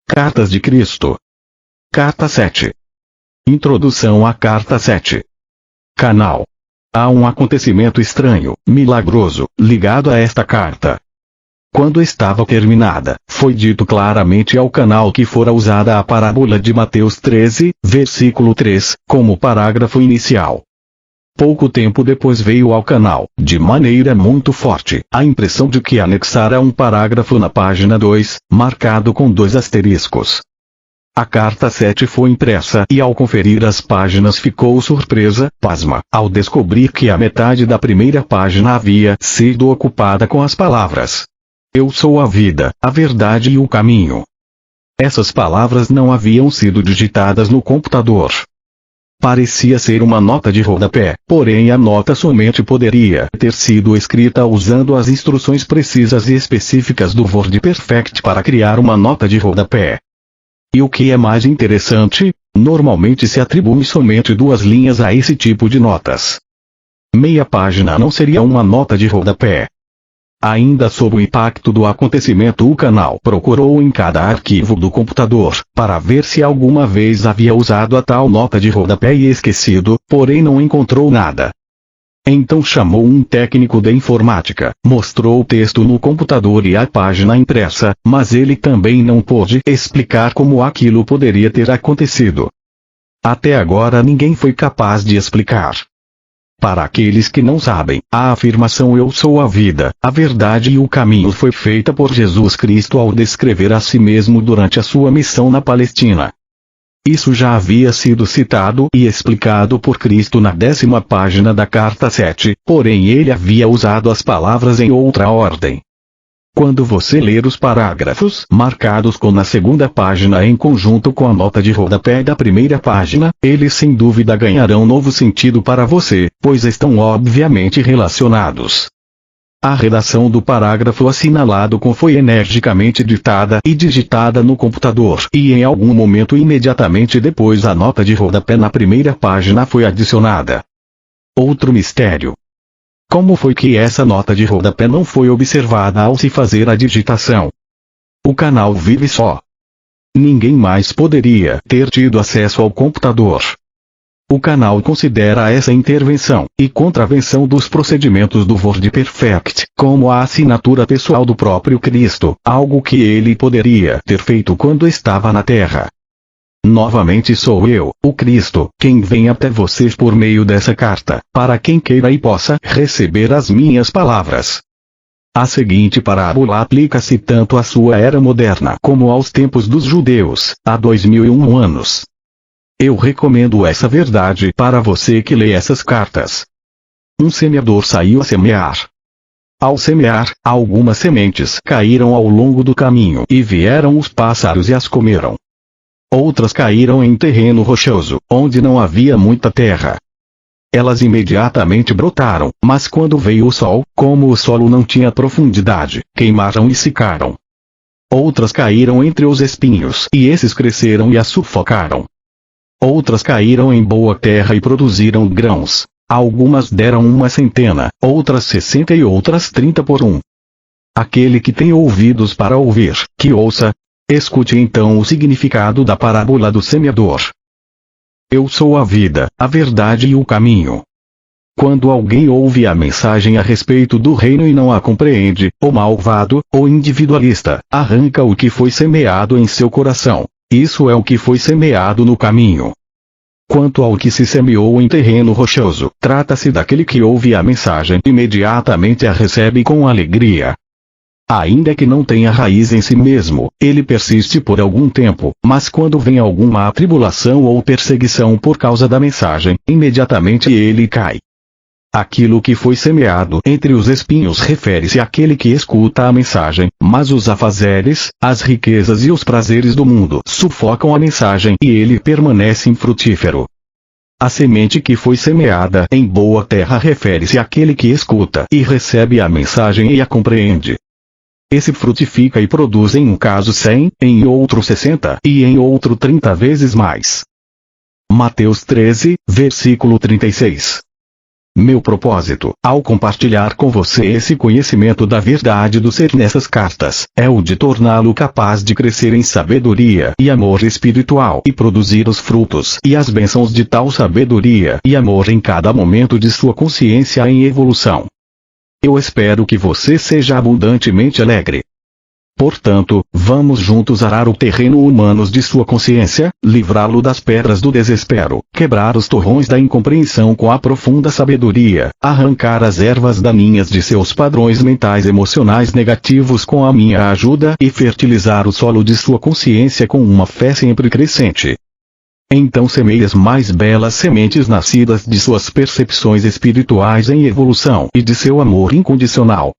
Cartas de Cristo. Carta 7. Introdução à Carta 7. Canal. Há um acontecimento estranho, milagroso, ligado a esta carta. Quando estava terminada, foi dito claramente ao canal que fora usada a parábola de Mateus 13, versículo 3, como parágrafo inicial. Pouco tempo depois veio ao canal, de maneira muito forte, a impressão de que anexara um parágrafo na página 2, marcado com 2 asteriscos. A carta 7 foi impressa e ao conferir as páginas ficou surpresa, pasma, ao descobrir que a metade da primeira página havia sido ocupada com as palavras: "Eu sou a vida, a verdade e o caminho." Essas palavras não haviam sido digitadas no computador. Parecia ser uma nota de rodapé, porém a nota somente poderia ter sido escrita usando as instruções precisas e específicas do WordPerfect para criar uma nota de rodapé. E o que é mais interessante, normalmente se atribui somente 2 linhas a esse tipo de notas. Meia página não seria uma nota de rodapé. Ainda sob o impacto do acontecimento, o canal procurou em cada arquivo do computador, para ver se alguma vez havia usado a tal nota de rodapé e esquecido, porém não encontrou nada. Então chamou um técnico de informática, mostrou o texto no computador e a página impressa, mas ele também não pôde explicar como aquilo poderia ter acontecido. Até agora ninguém foi capaz de explicar. Para aqueles que não sabem, a afirmação "Eu sou a vida, a verdade e o caminho" foi feita por Jesus Cristo ao descrever a si mesmo durante a sua missão na Palestina. Isso já havia sido citado e explicado por Cristo na 10ª página da Carta 7, porém ele havia usado as palavras em outra ordem. Quando você ler os parágrafos marcados na 2ª página em conjunto com a nota de rodapé da primeira página, eles sem dúvida ganharão novo sentido para você, pois estão obviamente relacionados. A redação do parágrafo assinalado foi energicamente ditada e digitada no computador, e em algum momento imediatamente depois a nota de rodapé na primeira página foi adicionada. Outro mistério. Como foi que essa nota de rodapé não foi observada ao se fazer a digitação? O canal vive só. Ninguém mais poderia ter tido acesso ao computador. O canal considera essa intervenção e contravenção dos procedimentos do WordPerfect como a assinatura pessoal do próprio Cristo, algo que ele poderia ter feito quando estava na Terra. Novamente sou eu, o Cristo, quem vem até vocês por meio dessa carta, para quem queira e possa receber as minhas palavras. A seguinte parábola aplica-se tanto à sua era moderna como aos tempos dos judeus, há 2001 anos. Eu recomendo essa verdade para você que lê essas cartas. Um semeador saiu a semear. Ao semear, algumas sementes caíram ao longo do caminho e vieram os pássaros e as comeram. Outras caíram em terreno rochoso, onde não havia muita terra. Elas imediatamente brotaram, mas quando veio o sol, como o solo não tinha profundidade, queimaram e secaram. Outras caíram entre os espinhos, e esses cresceram e as sufocaram. Outras caíram em boa terra e produziram grãos. Algumas deram 100, outras 60 e outras 30 por 1. Aquele que tem ouvidos para ouvir, que ouça. Escute então o significado da parábola do semeador. Eu sou a vida, a verdade e o caminho. Quando alguém ouve a mensagem a respeito do reino e não a compreende, o malvado, o individualista, arranca o que foi semeado em seu coração. Isso é o que foi semeado no caminho. Quanto ao que se semeou em terreno rochoso, trata-se daquele que ouve a mensagem e imediatamente a recebe com alegria. Ainda que não tenha raiz em si mesmo, ele persiste por algum tempo, mas quando vem alguma atribulação ou perseguição por causa da mensagem, imediatamente ele cai. Aquilo que foi semeado entre os espinhos refere-se àquele que escuta a mensagem, mas os afazeres, as riquezas e os prazeres do mundo sufocam a mensagem e ele permanece infrutífero. A semente que foi semeada em boa terra refere-se àquele que escuta e recebe a mensagem e a compreende. Esse frutifica e produz em um caso 100, em outro 60 e em outro 30 vezes mais. Mateus 13, versículo 36. Meu propósito, ao compartilhar com você esse conhecimento da verdade do ser nessas cartas, é o de torná-lo capaz de crescer em sabedoria e amor espiritual e produzir os frutos e as bênçãos de tal sabedoria e amor em cada momento de sua consciência em evolução. Eu espero que você seja abundantemente alegre. Portanto, vamos juntos arar o terreno humano de sua consciência, livrá-lo das pedras do desespero, quebrar os torrões da incompreensão com a profunda sabedoria, arrancar as ervas daninhas de seus padrões mentais emocionais negativos com a minha ajuda e fertilizar o solo de sua consciência com uma fé sempre crescente. Então semeie as mais belas sementes nascidas de suas percepções espirituais em evolução e de seu amor incondicional.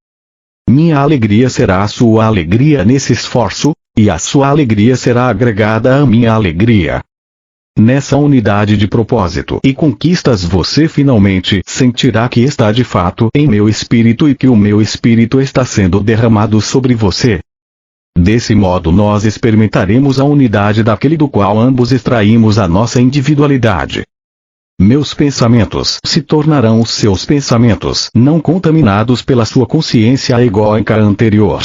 Minha alegria será a sua alegria nesse esforço, e a sua alegria será agregada à minha alegria. Nessa unidade de propósito e conquistas você finalmente sentirá que está de fato em meu espírito e que o meu espírito está sendo derramado sobre você. Desse modo nós experimentaremos a unidade daquele do qual ambos extraímos a nossa individualidade. Meus pensamentos se tornarão os seus pensamentos não contaminados pela sua consciência egóica anterior.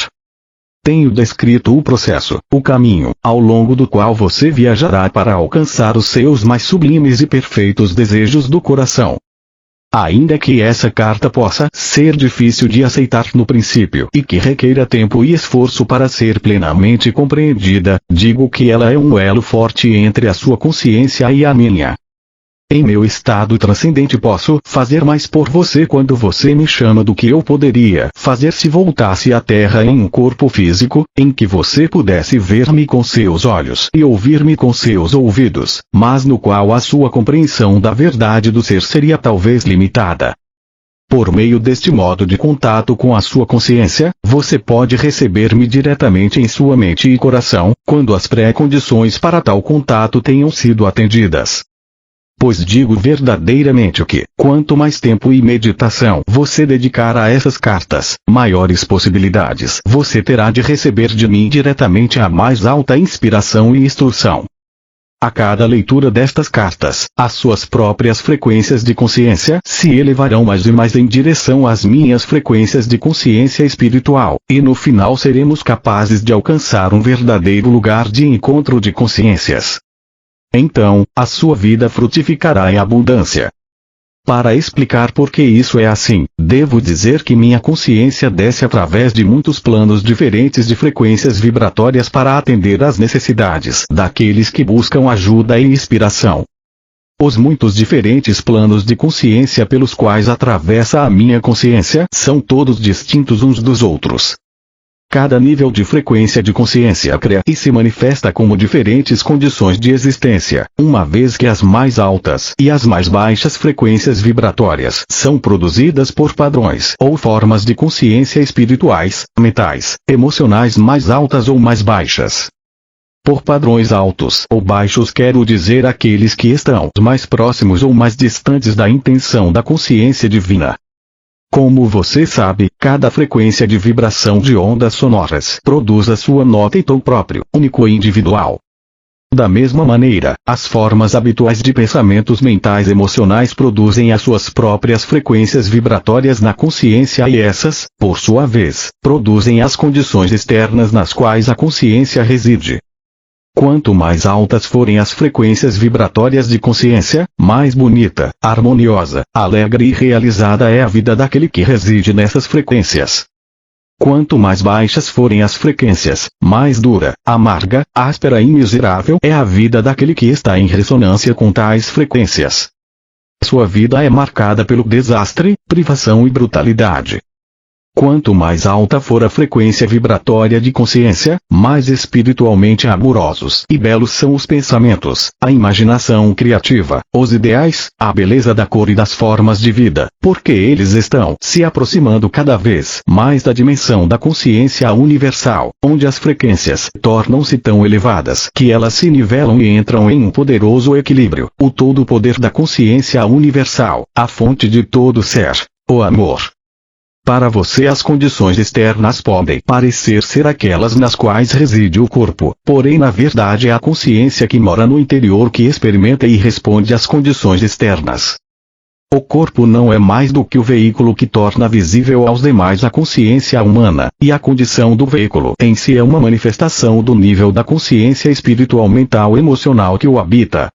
Tenho descrito o processo, o caminho, ao longo do qual você viajará para alcançar os seus mais sublimes e perfeitos desejos do coração. Ainda que essa carta possa ser difícil de aceitar no princípio e que requeira tempo e esforço para ser plenamente compreendida, digo que ela é um elo forte entre a sua consciência e a minha. Em meu estado transcendente posso fazer mais por você quando você me chama do que eu poderia fazer se voltasse à Terra em um corpo físico, em que você pudesse ver-me com seus olhos e ouvir-me com seus ouvidos, mas no qual a sua compreensão da verdade do ser seria talvez limitada. Por meio deste modo de contato com a sua consciência, você pode receber-me diretamente em sua mente e coração, quando as pré-condições para tal contato tenham sido atendidas. Pois digo verdadeiramente que, quanto mais tempo e meditação você dedicar a essas cartas, maiores possibilidades você terá de receber de mim diretamente a mais alta inspiração e instrução. A cada leitura destas cartas, as suas próprias frequências de consciência se elevarão mais e mais em direção às minhas frequências de consciência espiritual, e no final seremos capazes de alcançar um verdadeiro lugar de encontro de consciências. Então, a sua vida frutificará em abundância. Para explicar por que isso é assim, devo dizer que minha consciência desce através de muitos planos diferentes de frequências vibratórias para atender às necessidades daqueles que buscam ajuda e inspiração. Os muitos diferentes planos de consciência pelos quais atravessa a minha consciência são todos distintos uns dos outros. Cada nível de frequência de consciência cria e se manifesta como diferentes condições de existência, uma vez que as mais altas e as mais baixas frequências vibratórias são produzidas por padrões ou formas de consciência espirituais, mentais, emocionais mais altas ou mais baixas. Por padrões altos ou baixos quero dizer aqueles que estão mais próximos ou mais distantes da intenção da consciência divina. Como você sabe, cada frequência de vibração de ondas sonoras produz a sua nota em tom próprio, único e individual. Da mesma maneira, as formas habituais de pensamentos mentais emocionais produzem as suas próprias frequências vibratórias na consciência e essas, por sua vez, produzem as condições externas nas quais a consciência reside. Quanto mais altas forem as frequências vibratórias de consciência, mais bonita, harmoniosa, alegre e realizada é a vida daquele que reside nessas frequências. Quanto mais baixas forem as frequências, mais dura, amarga, áspera e miserável é a vida daquele que está em ressonância com tais frequências. Sua vida é marcada pelo desastre, privação e brutalidade. Quanto mais alta for a frequência vibratória de consciência, mais espiritualmente amorosos e belos são os pensamentos, a imaginação criativa, os ideais, a beleza da cor e das formas de vida, porque eles estão se aproximando cada vez mais da dimensão da consciência universal, onde as frequências tornam-se tão elevadas que elas se nivelam e entram em um poderoso equilíbrio, o todo poder da consciência universal, a fonte de todo ser, o amor. Para você as condições externas podem parecer ser aquelas nas quais reside o corpo, porém na verdade é a consciência que mora no interior que experimenta e responde às condições externas. O corpo não é mais do que o veículo que torna visível aos demais a consciência humana, e a condição do veículo em si é uma manifestação do nível da consciência espiritual mental emocional que o habita.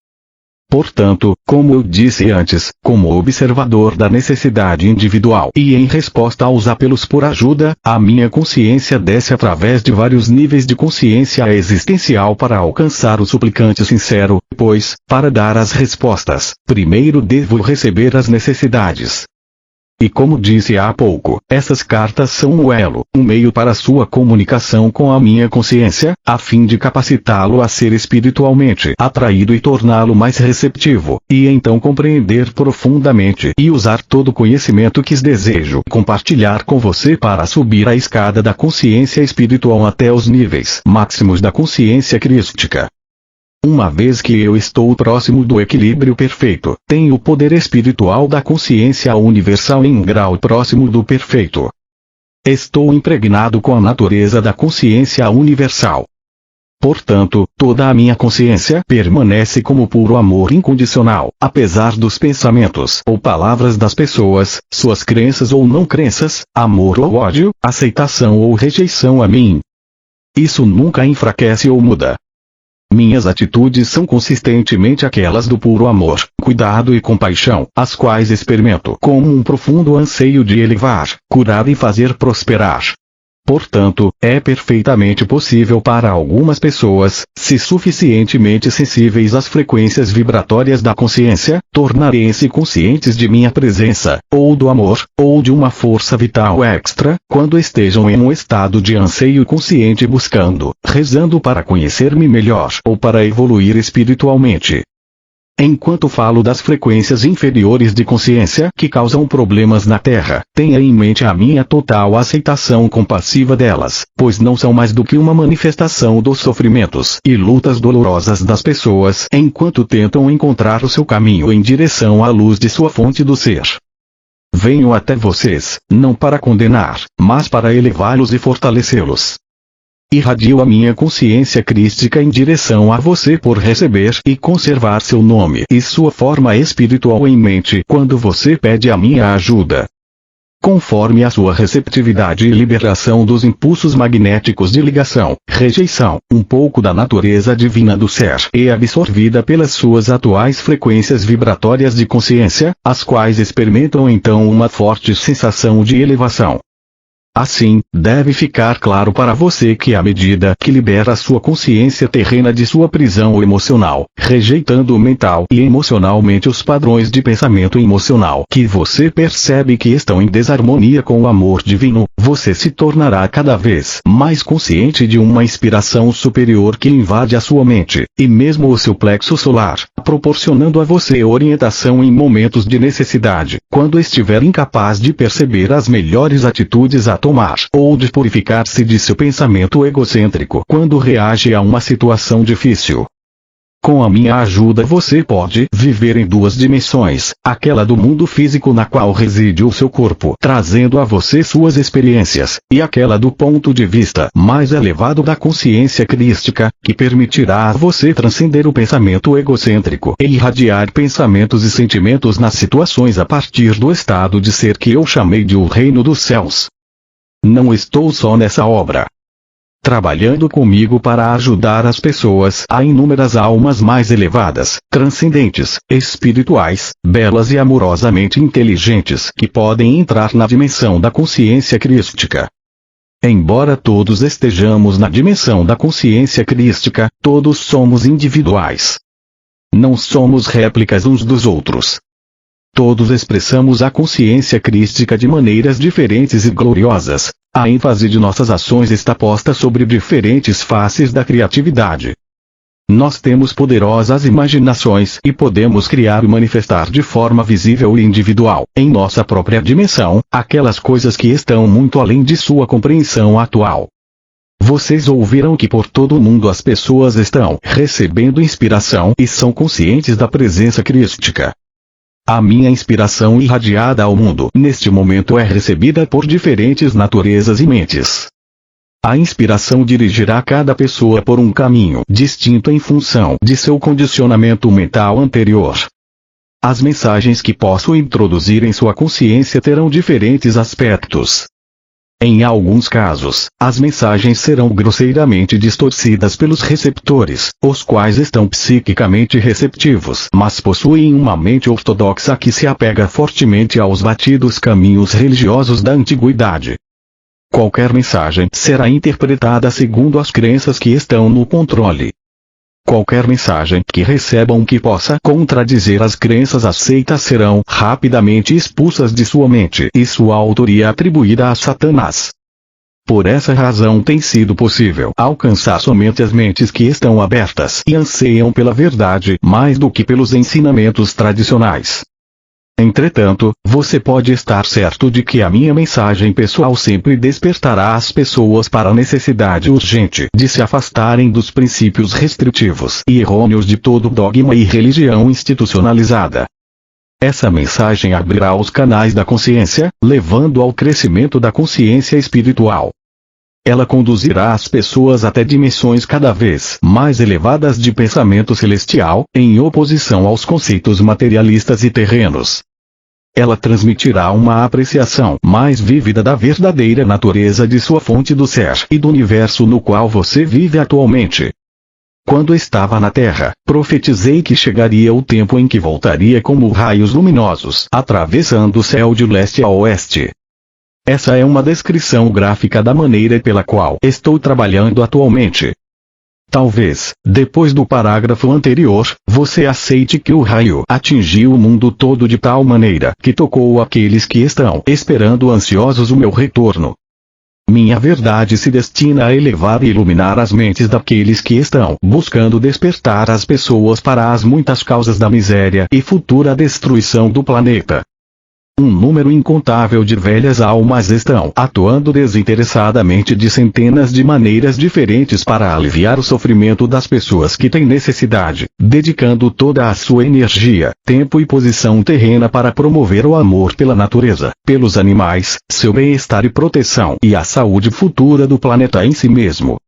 Portanto, como eu disse antes, como observador da necessidade individual e em resposta aos apelos por ajuda, a minha consciência desce através de vários níveis de consciência existencial para alcançar o suplicante sincero, pois, para dar as respostas, primeiro devo receber as necessidades. E como disse há pouco, essas cartas são um elo, um meio para sua comunicação com a minha consciência, a fim de capacitá-lo a ser espiritualmente atraído e torná-lo mais receptivo, e então compreender profundamente e usar todo o conhecimento que desejo compartilhar com você para subir a escada da consciência espiritual até os níveis máximos da consciência crística. Uma vez que eu estou próximo do equilíbrio perfeito, tenho o poder espiritual da consciência universal em um grau próximo do perfeito. Estou impregnado com a natureza da consciência universal. Portanto, toda a minha consciência permanece como puro amor incondicional, apesar dos pensamentos ou palavras das pessoas, suas crenças ou não crenças, amor ou ódio, aceitação ou rejeição a mim. Isso nunca enfraquece ou muda. Minhas atitudes são consistentemente aquelas do puro amor, cuidado e compaixão, as quais experimento como um profundo anseio de elevar, curar e fazer prosperar. Portanto, é perfeitamente possível para algumas pessoas, se suficientemente sensíveis às frequências vibratórias da consciência, tornarem-se conscientes de minha presença, ou do amor, ou de uma força vital extra, quando estejam em um estado de anseio consciente buscando, rezando para conhecer-me melhor ou para evoluir espiritualmente. Enquanto falo das frequências inferiores de consciência que causam problemas na Terra, tenha em mente a minha total aceitação compassiva delas, pois não são mais do que uma manifestação dos sofrimentos e lutas dolorosas das pessoas enquanto tentam encontrar o seu caminho em direção à luz de sua fonte do ser. Venho até vocês, não para condenar, mas para elevá-los e fortalecê-los. Irradio a minha consciência crística em direção a você por receber e conservar seu nome e sua forma espiritual em mente quando você pede a minha ajuda. Conforme a sua receptividade e liberação dos impulsos magnéticos de ligação, rejeição, um pouco da natureza divina do ser é absorvida pelas suas atuais frequências vibratórias de consciência, as quais experimentam então uma forte sensação de elevação. Assim, deve ficar claro para você que à medida que libera sua consciência terrena de sua prisão emocional, rejeitando mental e emocionalmente os padrões de pensamento emocional que você percebe que estão em desarmonia com o amor divino, você se tornará cada vez mais consciente de uma inspiração superior que invade a sua mente, e mesmo o seu plexo solar, proporcionando a você orientação em momentos de necessidade, quando estiver incapaz de perceber as melhores atitudes a tomar, ou de purificar-se de seu pensamento egocêntrico quando reage a uma situação difícil. Com a minha ajuda você pode viver em duas dimensões, aquela do mundo físico na qual reside o seu corpo, trazendo a você suas experiências, e aquela do ponto de vista mais elevado da consciência crística, que permitirá a você transcender o pensamento egocêntrico e irradiar pensamentos e sentimentos nas situações a partir do estado de ser que eu chamei de o reino dos céus. Não estou só nessa obra. Trabalhando comigo para ajudar as pessoas a inúmeras almas mais elevadas, transcendentes, espirituais, belas e amorosamente inteligentes que podem entrar na dimensão da consciência crística. Embora todos estejamos na dimensão da consciência crística, todos somos individuais. Não somos réplicas uns dos outros. Todos expressamos a consciência crística de maneiras diferentes e gloriosas. A ênfase de nossas ações está posta sobre diferentes faces da criatividade. Nós temos poderosas imaginações e podemos criar e manifestar de forma visível e individual, em nossa própria dimensão, aquelas coisas que estão muito além de sua compreensão atual. Vocês ouviram que por todo o mundo as pessoas estão recebendo inspiração e são conscientes da presença crística. A minha inspiração irradiada ao mundo neste momento é recebida por diferentes naturezas e mentes. A inspiração dirigirá cada pessoa por um caminho distinto em função de seu condicionamento mental anterior. As mensagens que posso introduzir em sua consciência terão diferentes aspectos. Em alguns casos, as mensagens serão grosseiramente distorcidas pelos receptores, os quais estão psiquicamente receptivos, mas possuem uma mente ortodoxa que se apega fortemente aos batidos caminhos religiosos da antiguidade. Qualquer mensagem será interpretada segundo as crenças que estão no controle. Qualquer mensagem que recebam que possa contradizer as crenças aceitas serão rapidamente expulsas de sua mente e sua autoria atribuída a Satanás. Por essa razão tem sido possível alcançar somente as mentes que estão abertas e anseiam pela verdade mais do que pelos ensinamentos tradicionais. Entretanto, você pode estar certo de que a minha mensagem pessoal sempre despertará as pessoas para a necessidade urgente de se afastarem dos princípios restritivos e errôneos de todo dogma e religião institucionalizada. Essa mensagem abrirá os canais da consciência, levando ao crescimento da consciência espiritual. Ela conduzirá as pessoas até dimensões cada vez mais elevadas de pensamento celestial, em oposição aos conceitos materialistas e terrenos. Ela transmitirá uma apreciação mais vívida da verdadeira natureza de sua fonte do ser e do universo no qual você vive atualmente. Quando estava na Terra, profetizei que chegaria o tempo em que voltaria como raios luminosos, atravessando o céu de leste a oeste. Essa é uma descrição gráfica da maneira pela qual estou trabalhando atualmente. Talvez, depois do parágrafo anterior, você aceite que o raio atingiu o mundo todo de tal maneira que tocou aqueles que estão esperando ansiosos o meu retorno. Minha verdade se destina a elevar e iluminar as mentes daqueles que estão buscando despertar as pessoas para as muitas causas da miséria e futura destruição do planeta. Um número incontável de velhas almas estão atuando desinteressadamente de centenas de maneiras diferentes para aliviar o sofrimento das pessoas que têm necessidade, dedicando toda a sua energia, tempo e posição terrena para promover o amor pela natureza, pelos animais, seu bem-estar e proteção e a saúde futura do planeta em si mesmo.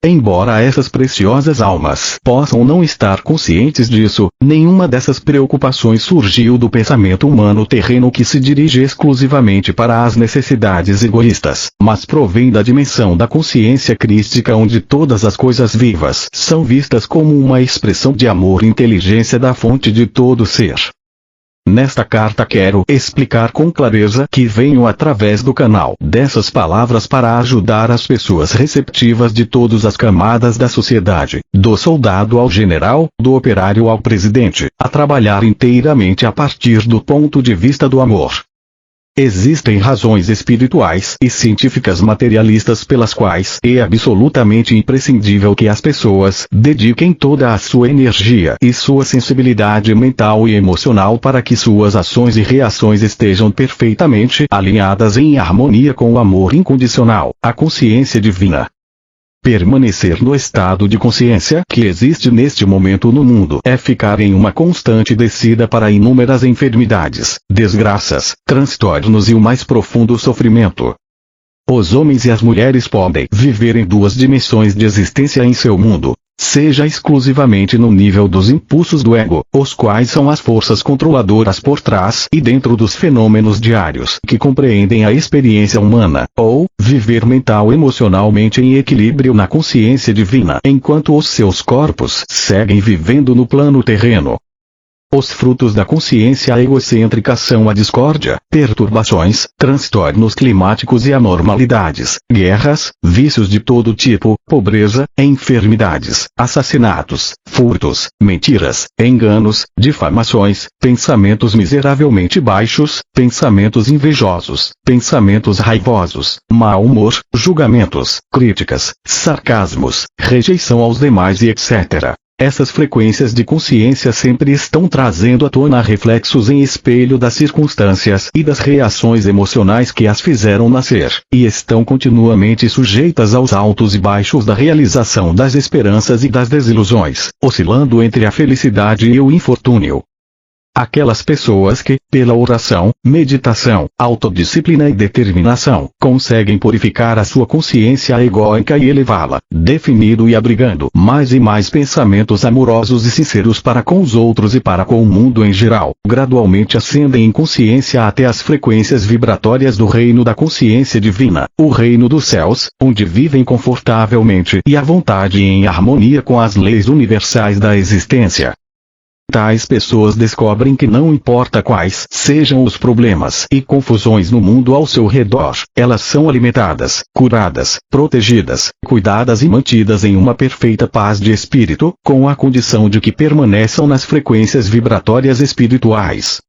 Embora essas preciosas almas possam não estar conscientes disso, nenhuma dessas preocupações surgiu do pensamento humano terreno que se dirige exclusivamente para as necessidades egoístas, mas provém da dimensão da consciência crística onde todas as coisas vivas são vistas como uma expressão de amor e inteligência da fonte de todo ser. Nesta carta quero explicar com clareza que venho através do canal dessas palavras para ajudar as pessoas receptivas de todas as camadas da sociedade, do soldado ao general, do operário ao presidente, a trabalhar inteiramente a partir do ponto de vista do amor. Existem razões espirituais e científicas materialistas pelas quais é absolutamente imprescindível que as pessoas dediquem toda a sua energia e sua sensibilidade mental e emocional para que suas ações e reações estejam perfeitamente alinhadas em harmonia com o amor incondicional, a consciência divina. Permanecer no estado de consciência que existe neste momento no mundo é ficar em uma constante descida para inúmeras enfermidades, desgraças, transtornos e o mais profundo sofrimento. Os homens e as mulheres podem viver em duas dimensões de existência em seu mundo, seja exclusivamente no nível dos impulsos do ego, os quais são as forças controladoras por trás e dentro dos fenômenos diários que compreendem a experiência humana, ou viver mental e emocionalmente em equilíbrio na consciência divina enquanto os seus corpos seguem vivendo no plano terreno. Os frutos da consciência egocêntrica são a discórdia, perturbações, transtornos climáticos e anormalidades, guerras, vícios de todo tipo, pobreza, enfermidades, assassinatos, furtos, mentiras, enganos, difamações, pensamentos miseravelmente baixos, pensamentos invejosos, pensamentos raivosos, mau humor, julgamentos, críticas, sarcasmos, rejeição aos demais e etc. Essas frequências de consciência sempre estão trazendo à tona reflexos em espelho das circunstâncias e das reações emocionais que as fizeram nascer, e estão continuamente sujeitas aos altos e baixos da realização das esperanças e das desilusões, oscilando entre a felicidade e o infortúnio. Aquelas pessoas que, pela oração, meditação, autodisciplina e determinação, conseguem purificar a sua consciência egóica e elevá-la, definindo e abrigando mais e mais pensamentos amorosos e sinceros para com os outros e para com o mundo em geral, gradualmente ascendem em consciência até as frequências vibratórias do reino da consciência divina, o reino dos céus, onde vivem confortavelmente e à vontade em harmonia com as leis universais da existência. Tais pessoas descobrem que não importa quais sejam os problemas e confusões no mundo ao seu redor, elas são alimentadas, curadas, protegidas, cuidadas e mantidas em uma perfeita paz de espírito, com a condição de que permaneçam nas frequências vibratórias espirituais.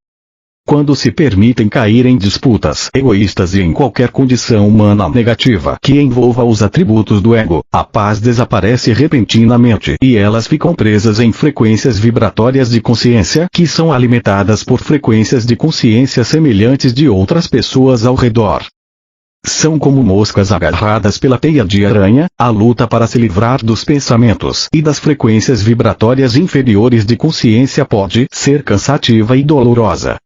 Quando se permitem cair em disputas egoístas e em qualquer condição humana negativa que envolva os atributos do ego, a paz desaparece repentinamente e elas ficam presas em frequências vibratórias de consciência que são alimentadas por frequências de consciência semelhantes de outras pessoas ao redor. São como moscas agarradas pela teia de aranha, a luta para se livrar dos pensamentos e das frequências vibratórias inferiores de consciência pode ser cansativa e dolorosa.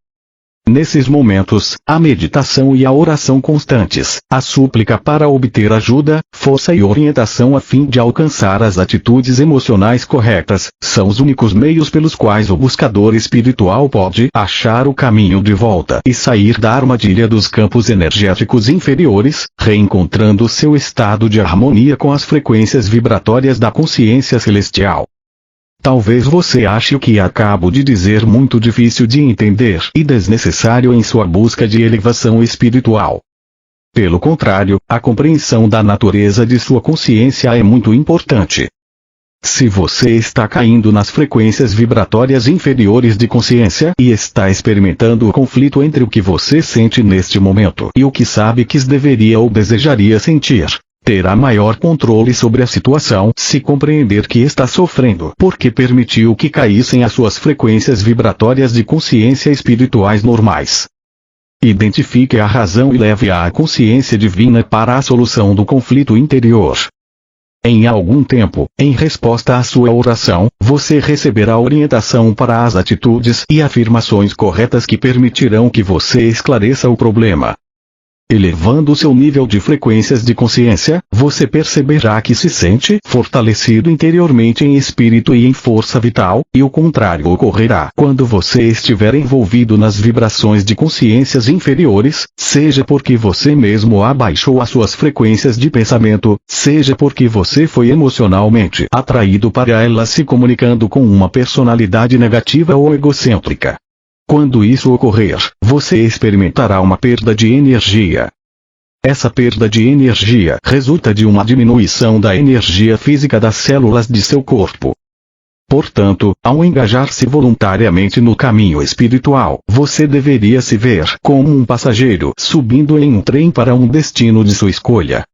Nesses momentos, a meditação e a oração constantes, a súplica para obter ajuda, força e orientação a fim de alcançar as atitudes emocionais corretas, são os únicos meios pelos quais o buscador espiritual pode achar o caminho de volta e sair da armadilha dos campos energéticos inferiores, reencontrando seu estado de harmonia com as frequências vibratórias da consciência celestial. Talvez você ache o que acabo de dizer muito difícil de entender e desnecessário em sua busca de elevação espiritual. Pelo contrário, a compreensão da natureza de sua consciência é muito importante. Se você está caindo nas frequências vibratórias inferiores de consciência e está experimentando o conflito entre o que você sente neste momento e o que sabe que deveria ou desejaria sentir, terá maior controle sobre a situação se compreender que está sofrendo porque permitiu que caíssem as suas frequências vibratórias de consciência espirituais normais. Identifique a razão e leve-a à consciência divina para a solução do conflito interior. Em algum tempo, em resposta à sua oração, você receberá orientação para as atitudes e afirmações corretas que permitirão que você esclareça o problema. Elevando seu nível de frequências de consciência, você perceberá que se sente fortalecido interiormente em espírito e em força vital, e o contrário ocorrerá quando você estiver envolvido nas vibrações de consciências inferiores, seja porque você mesmo abaixou as suas frequências de pensamento, seja porque você foi emocionalmente atraído para elas se comunicando com uma personalidade negativa ou egocêntrica. Quando isso ocorrer, você experimentará uma perda de energia. Essa perda de energia resulta de uma diminuição da energia física das células de seu corpo. Portanto, ao engajar-se voluntariamente no caminho espiritual, você deveria se ver como um passageiro subindo em um trem para um destino de sua escolha.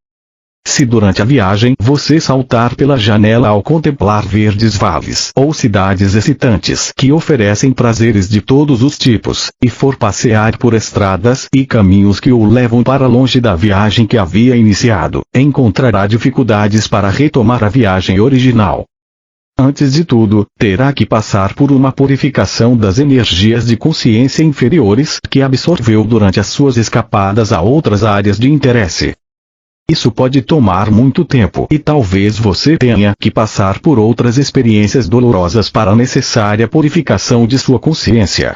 Se durante a viagem você saltar pela janela ao contemplar verdes vales ou cidades excitantes que oferecem prazeres de todos os tipos, e for passear por estradas e caminhos que o levam para longe da viagem que havia iniciado, encontrará dificuldades para retomar a viagem original. Antes de tudo, terá que passar por uma purificação das energias de consciência inferiores que absorveu durante as suas escapadas a outras áreas de interesse. Isso pode tomar muito tempo e talvez você tenha que passar por outras experiências dolorosas para a necessária purificação de sua consciência.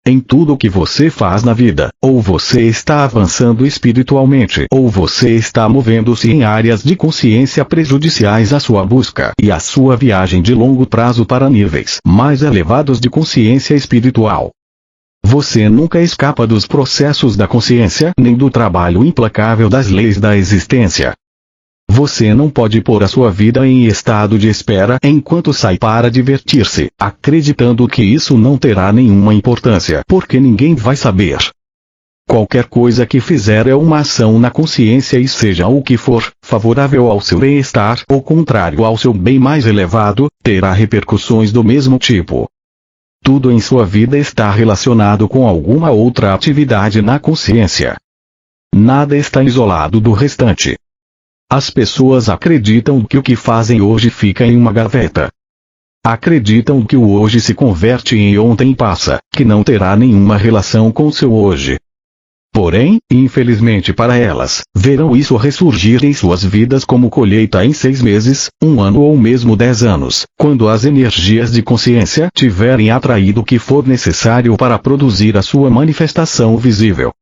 Em tudo o que você faz na vida, ou você está avançando espiritualmente, ou você está movendo-se em áreas de consciência prejudiciais à sua busca e à sua viagem de longo prazo para níveis mais elevados de consciência espiritual. Você nunca escapa dos processos da consciência nem do trabalho implacável das leis da existência. Você não pode pôr a sua vida em estado de espera enquanto sai para divertir-se, acreditando que isso não terá nenhuma importância porque ninguém vai saber. Qualquer coisa que fizer é uma ação na consciência e seja o que for, favorável ao seu bem-estar ou contrário ao seu bem mais elevado, terá repercussões do mesmo tipo. Tudo em sua vida está relacionado com alguma outra atividade na consciência. Nada está isolado do restante. As pessoas acreditam que o que fazem hoje fica em uma gaveta. Acreditam que o hoje se converte em ontem passa, que não terá nenhuma relação com seu hoje. Porém, infelizmente para elas, verão isso ressurgir em suas vidas como colheita em 6 meses, 1 ano ou mesmo 10 anos, quando as energias de consciência tiverem atraído o que for necessário para produzir a sua manifestação visível.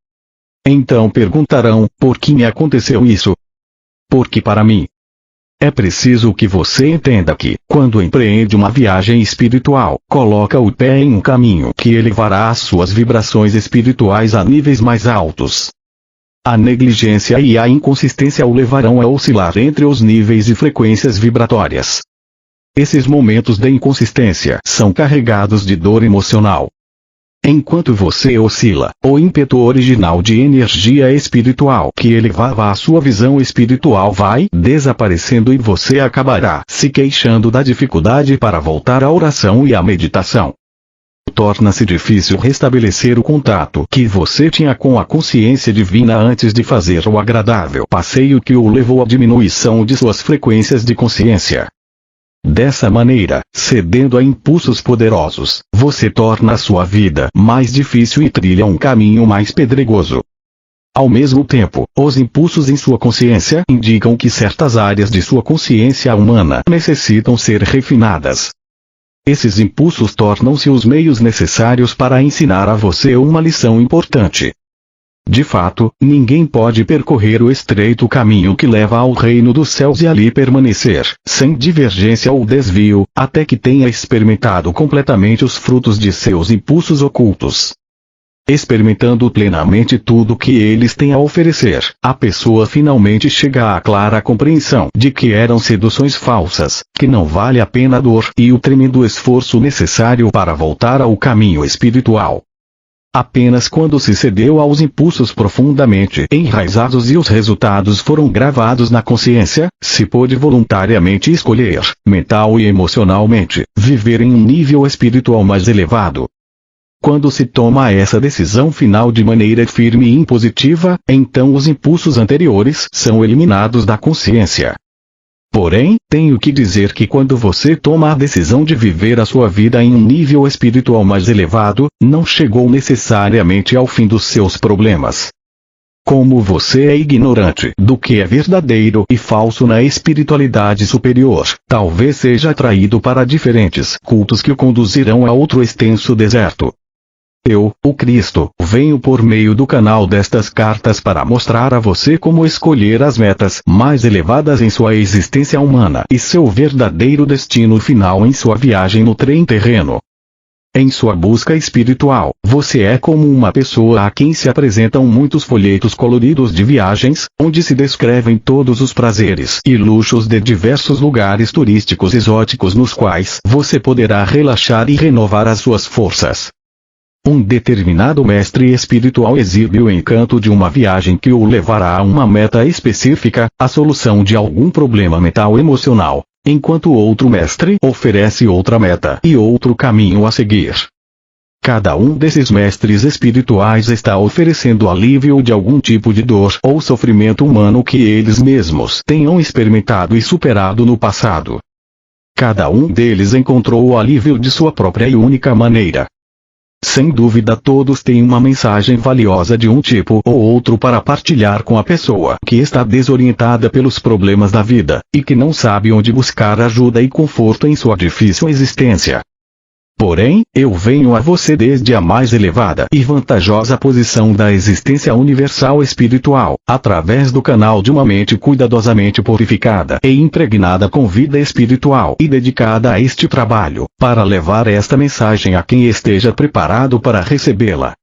Então perguntarão, por que me aconteceu isso? Porque para mim. É preciso que você entenda que, quando empreende uma viagem espiritual, coloca o pé em um caminho que elevará as suas vibrações espirituais a níveis mais altos. A negligência e a inconsistência o levarão a oscilar entre os níveis e frequências vibratórias. Esses momentos de inconsistência são carregados de dor emocional. Enquanto você oscila, o ímpeto original de energia espiritual que elevava a sua visão espiritual vai desaparecendo e você acabará se queixando da dificuldade para voltar à oração e à meditação. Torna-se difícil restabelecer o contato que você tinha com a consciência divina antes de fazer o agradável passeio que o levou à diminuição de suas frequências de consciência. Dessa maneira, cedendo a impulsos poderosos, você torna a sua vida mais difícil e trilha um caminho mais pedregoso. Ao mesmo tempo, os impulsos em sua consciência indicam que certas áreas de sua consciência humana necessitam ser refinadas. Esses impulsos tornam-se os meios necessários para ensinar a você uma lição importante. De fato, ninguém pode percorrer o estreito caminho que leva ao reino dos céus e ali permanecer, sem divergência ou desvio, até que tenha experimentado completamente os frutos de seus impulsos ocultos. Experimentando plenamente tudo que eles têm a oferecer, a pessoa finalmente chega à clara compreensão de que eram seduções falsas, que não vale a pena a dor e o tremendo esforço necessário para voltar ao caminho espiritual. Apenas quando se cedeu aos impulsos profundamente enraizados e os resultados foram gravados na consciência, se pôde voluntariamente escolher, mental e emocionalmente, viver em um nível espiritual mais elevado. Quando se toma essa decisão final de maneira firme e impositiva, então os impulsos anteriores são eliminados da consciência. Porém, tenho que dizer que quando você toma a decisão de viver a sua vida em um nível espiritual mais elevado, não chegou necessariamente ao fim dos seus problemas. Como você é ignorante do que é verdadeiro e falso na espiritualidade superior, talvez seja atraído para diferentes cultos que o conduzirão a outro extenso deserto. Eu, o Cristo, venho por meio do canal destas cartas para mostrar a você como escolher as metas mais elevadas em sua existência humana e seu verdadeiro destino final em sua viagem no trem terreno. Em sua busca espiritual, você é como uma pessoa a quem se apresentam muitos folhetos coloridos de viagens, onde se descrevem todos os prazeres e luxos de diversos lugares turísticos exóticos nos quais você poderá relaxar e renovar as suas forças. Um determinado mestre espiritual exibe o encanto de uma viagem que o levará a uma meta específica, a solução de algum problema mental emocional, enquanto outro mestre oferece outra meta e outro caminho a seguir. Cada um desses mestres espirituais está oferecendo alívio de algum tipo de dor ou sofrimento humano que eles mesmos tenham experimentado e superado no passado. Cada um deles encontrou o alívio de sua própria e única maneira. Sem dúvida todos têm uma mensagem valiosa de um tipo ou outro para partilhar com a pessoa que está desorientada pelos problemas da vida, e que não sabe onde buscar ajuda e conforto em sua difícil existência. Porém, eu venho a você desde a mais elevada e vantajosa posição da existência universal espiritual, através do canal de uma mente cuidadosamente purificada e impregnada com vida espiritual e dedicada a este trabalho, para levar esta mensagem a quem esteja preparado para recebê-la.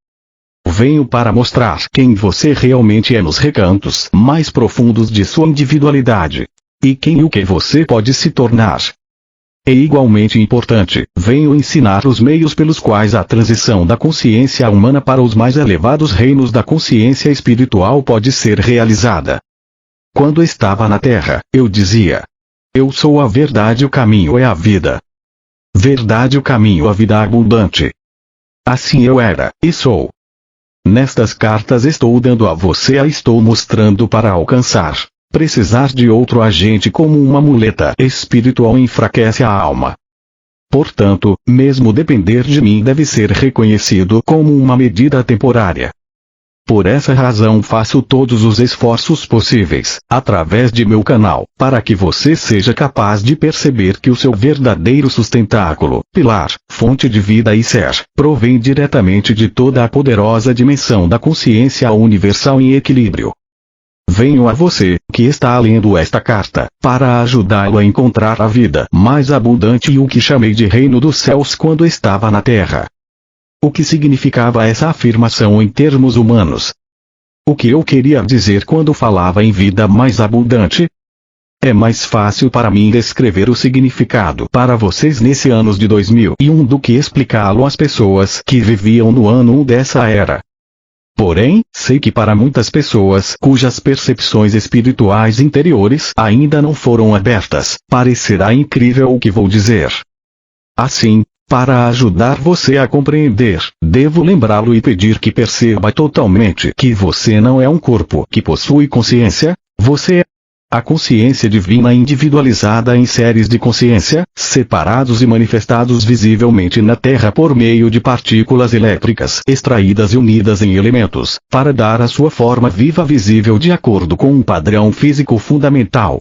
Venho para mostrar quem você realmente é nos recantos mais profundos de sua individualidade, e quem e o que você pode se tornar. É igualmente importante, venho ensinar os meios pelos quais a transição da consciência humana para os mais elevados reinos da consciência espiritual pode ser realizada. Quando estava na Terra, eu dizia: eu sou a verdade, o caminho é a vida. Verdade, o caminho, a vida abundante. Assim eu era, e sou. Nestas cartas estou dando a você estou mostrando para alcançar. Precisar de outro agente como uma muleta espiritual enfraquece a alma. Portanto, mesmo depender de mim deve ser reconhecido como uma medida temporária. Por essa razão faço todos os esforços possíveis, através de meu canal, para que você seja capaz de perceber que o seu verdadeiro sustentáculo, pilar, fonte de vida e ser, provém diretamente de toda a poderosa dimensão da consciência universal em equilíbrio. Venho a você, que está lendo esta carta, para ajudá-lo a encontrar a vida mais abundante e o que chamei de reino dos céus quando estava na terra. O que significava essa afirmação em termos humanos? O que eu queria dizer quando falava em vida mais abundante? É mais fácil para mim descrever o significado para vocês nesse ano de 2001 do que explicá-lo às pessoas que viviam no ano 1 dessa era. Porém, sei que para muitas pessoas cujas percepções espirituais interiores ainda não foram abertas, parecerá incrível o que vou dizer. Assim, para ajudar você a compreender, devo lembrá-lo e pedir que perceba totalmente que você não é um corpo que possui consciência, você é a consciência divina individualizada em séries de consciência, separados e manifestados visivelmente na Terra por meio de partículas elétricas extraídas e unidas em elementos, para dar a sua forma viva visível de acordo com um padrão físico fundamental.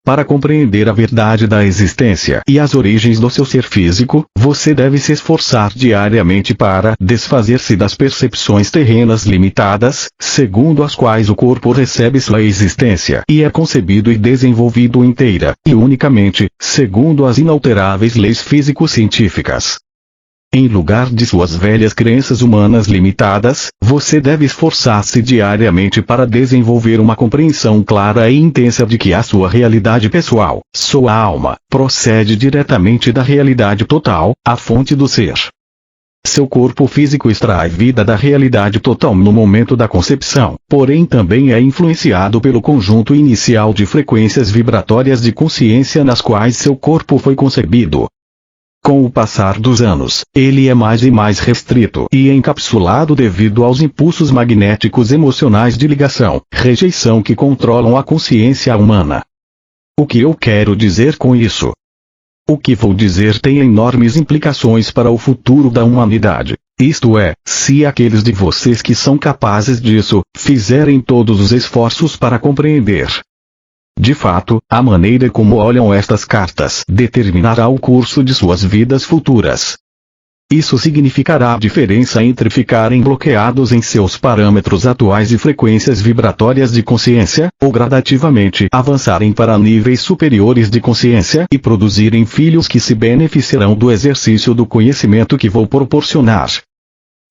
Para compreender a verdade da existência e as origens do seu ser físico, você deve se esforçar diariamente para desfazer-se das percepções terrenas limitadas, segundo as quais o corpo recebe sua existência e é concebido e desenvolvido inteira, e unicamente, segundo as inalteráveis leis físico-científicas. Em lugar de suas velhas crenças humanas limitadas, você deve esforçar-se diariamente para desenvolver uma compreensão clara e intensa de que a sua realidade pessoal, sua alma, procede diretamente da realidade total, a fonte do ser. Seu corpo físico extrai vida da realidade total no momento da concepção, porém também é influenciado pelo conjunto inicial de frequências vibratórias de consciência nas quais seu corpo foi concebido. Com o passar dos anos, ele é mais e mais restrito e encapsulado devido aos impulsos magnéticos emocionais de ligação, rejeição que controlam a consciência humana. O que eu quero dizer com isso? O que vou dizer tem enormes implicações para o futuro da humanidade. Isto é, se aqueles de vocês que são capazes disso, fizerem todos os esforços para compreender. De fato, a maneira como olham estas cartas determinará o curso de suas vidas futuras. Isso significará a diferença entre ficarem bloqueados em seus parâmetros atuais e frequências vibratórias de consciência, ou gradativamente avançarem para níveis superiores de consciência e produzirem filhos que se beneficiarão do exercício do conhecimento que vou proporcionar.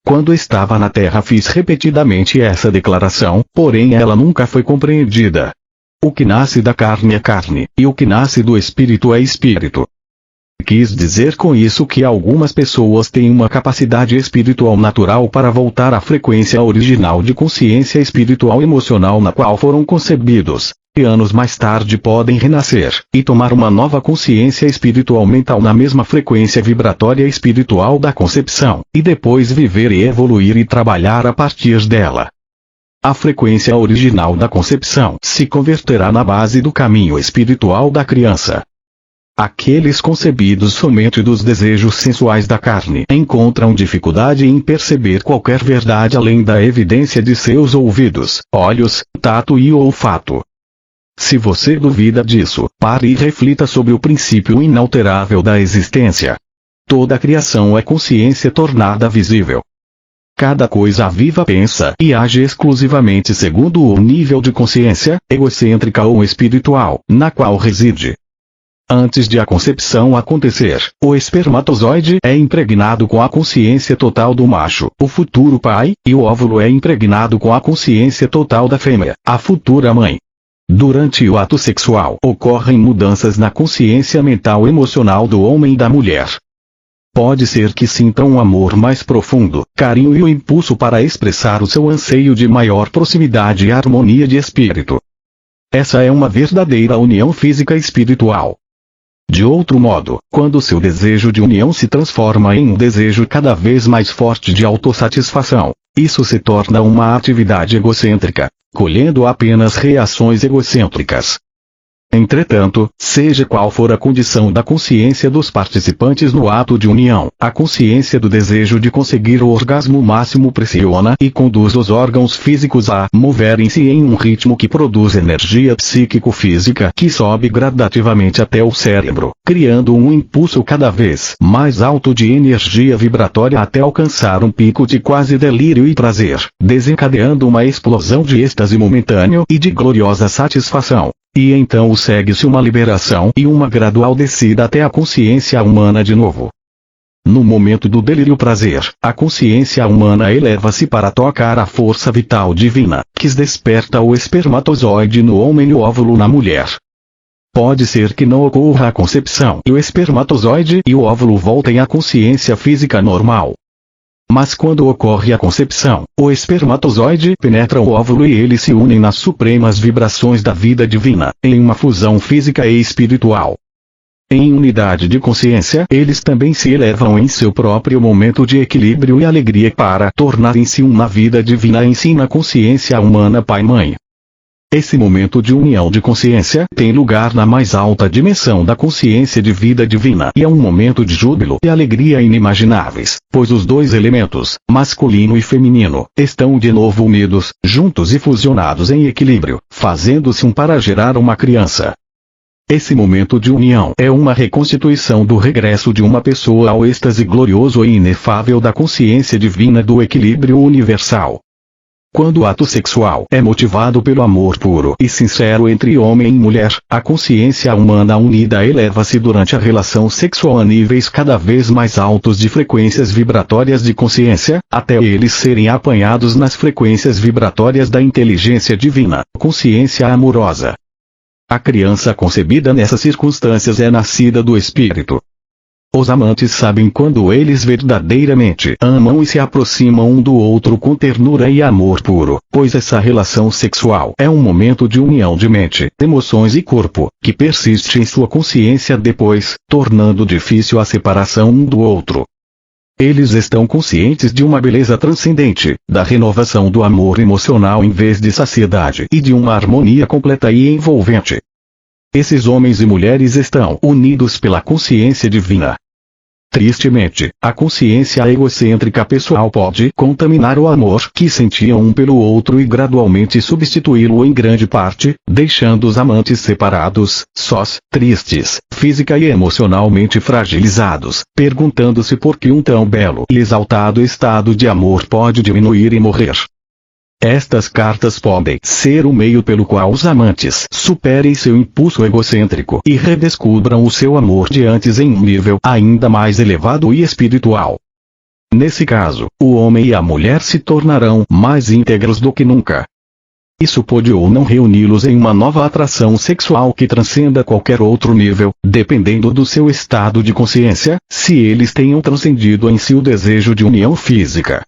Quando estava na Terra fiz repetidamente essa declaração, porém ela nunca foi compreendida. O que nasce da carne é carne, e o que nasce do espírito é espírito. Quis dizer com isso que algumas pessoas têm uma capacidade espiritual natural para voltar à frequência original de consciência espiritual emocional na qual foram concebidos, e anos mais tarde podem renascer, e tomar uma nova consciência espiritual mental na mesma frequência vibratória espiritual da concepção, e depois viver e evoluir e trabalhar a partir dela. A frequência original da concepção se converterá na base do caminho espiritual da criança. Aqueles concebidos somente dos desejos sensuais da carne encontram dificuldade em perceber qualquer verdade além da evidência de seus ouvidos, olhos, tato e olfato. Se você duvida disso, pare e reflita sobre o princípio inalterável da existência. Toda a criação é consciência tornada visível. Cada coisa viva pensa e age exclusivamente segundo o nível de consciência, egocêntrica ou espiritual, na qual reside. Antes de a concepção acontecer, o espermatozoide é impregnado com a consciência total do macho, o futuro pai, e o óvulo é impregnado com a consciência total da fêmea, a futura mãe. Durante o ato sexual, ocorrem mudanças na consciência mental e emocional do homem e da mulher. Pode ser que sintam um amor mais profundo, carinho e o impulso para expressar o seu anseio de maior proximidade e harmonia de espírito. Essa é uma verdadeira união física e espiritual. De outro modo, quando seu desejo de união se transforma em um desejo cada vez mais forte de autossatisfação, isso se torna uma atividade egocêntrica, colhendo apenas reações egocêntricas. Entretanto, seja qual for a condição da consciência dos participantes no ato de união, a consciência do desejo de conseguir o orgasmo máximo pressiona e conduz os órgãos físicos a moverem-se em um ritmo que produz energia psíquico-física que sobe gradativamente até o cérebro, criando um impulso cada vez mais alto de energia vibratória até alcançar um pico de quase delírio e prazer, desencadeando uma explosão de êxtase momentâneo e de gloriosa satisfação. E então segue-se uma liberação e uma gradual descida até a consciência humana de novo. No momento do delírio prazer, a consciência humana eleva-se para tocar a força vital divina, que desperta o espermatozoide no homem e o óvulo na mulher. Pode ser que não ocorra a concepção e o espermatozoide e o óvulo voltem à consciência física normal. Mas quando ocorre a concepção, o espermatozoide penetra o óvulo e eles se unem nas supremas vibrações da vida divina, em uma fusão física e espiritual. Em unidade de consciência, eles também se elevam em seu próprio momento de equilíbrio e alegria para tornarem-se um na vida divina em si na consciência humana Pai-Mãe. Esse momento de união de consciência tem lugar na mais alta dimensão da consciência de vida divina e é um momento de júbilo e alegria inimagináveis, pois os dois elementos, masculino e feminino, estão de novo unidos, juntos e fusionados em equilíbrio, fazendo-se um para gerar uma criança. Esse momento de união é uma reconstituição do regresso de uma pessoa ao êxtase glorioso e inefável da consciência divina do equilíbrio universal. Quando o ato sexual é motivado pelo amor puro e sincero entre homem e mulher, a consciência humana unida eleva-se durante a relação sexual a níveis cada vez mais altos de frequências vibratórias de consciência, até eles serem apanhados nas frequências vibratórias da inteligência divina, consciência amorosa. A criança concebida nessas circunstâncias é nascida do Espírito. Os amantes sabem quando eles verdadeiramente amam e se aproximam um do outro com ternura e amor puro, pois essa relação sexual é um momento de união de mente, emoções e corpo, que persiste em sua consciência depois, tornando difícil a separação um do outro. Eles estão conscientes de uma beleza transcendente, da renovação do amor emocional em vez de saciedade e de uma harmonia completa e envolvente. Esses homens e mulheres estão unidos pela consciência divina. Tristemente, a consciência egocêntrica pessoal pode contaminar o amor que sentiam um pelo outro e gradualmente substituí-lo em grande parte, deixando os amantes separados, sós, tristes, física e emocionalmente fragilizados, perguntando-se por que um tão belo e exaltado estado de amor pode diminuir e morrer. Estas cartas podem ser o meio pelo qual os amantes superem seu impulso egocêntrico e redescubram o seu amor de antes em um nível ainda mais elevado e espiritual. Nesse caso, o homem e a mulher se tornarão mais íntegros do que nunca. Isso pode ou não reuni-los em uma nova atração sexual que transcenda qualquer outro nível, dependendo do seu estado de consciência, se eles tenham transcendido em si o desejo de união física.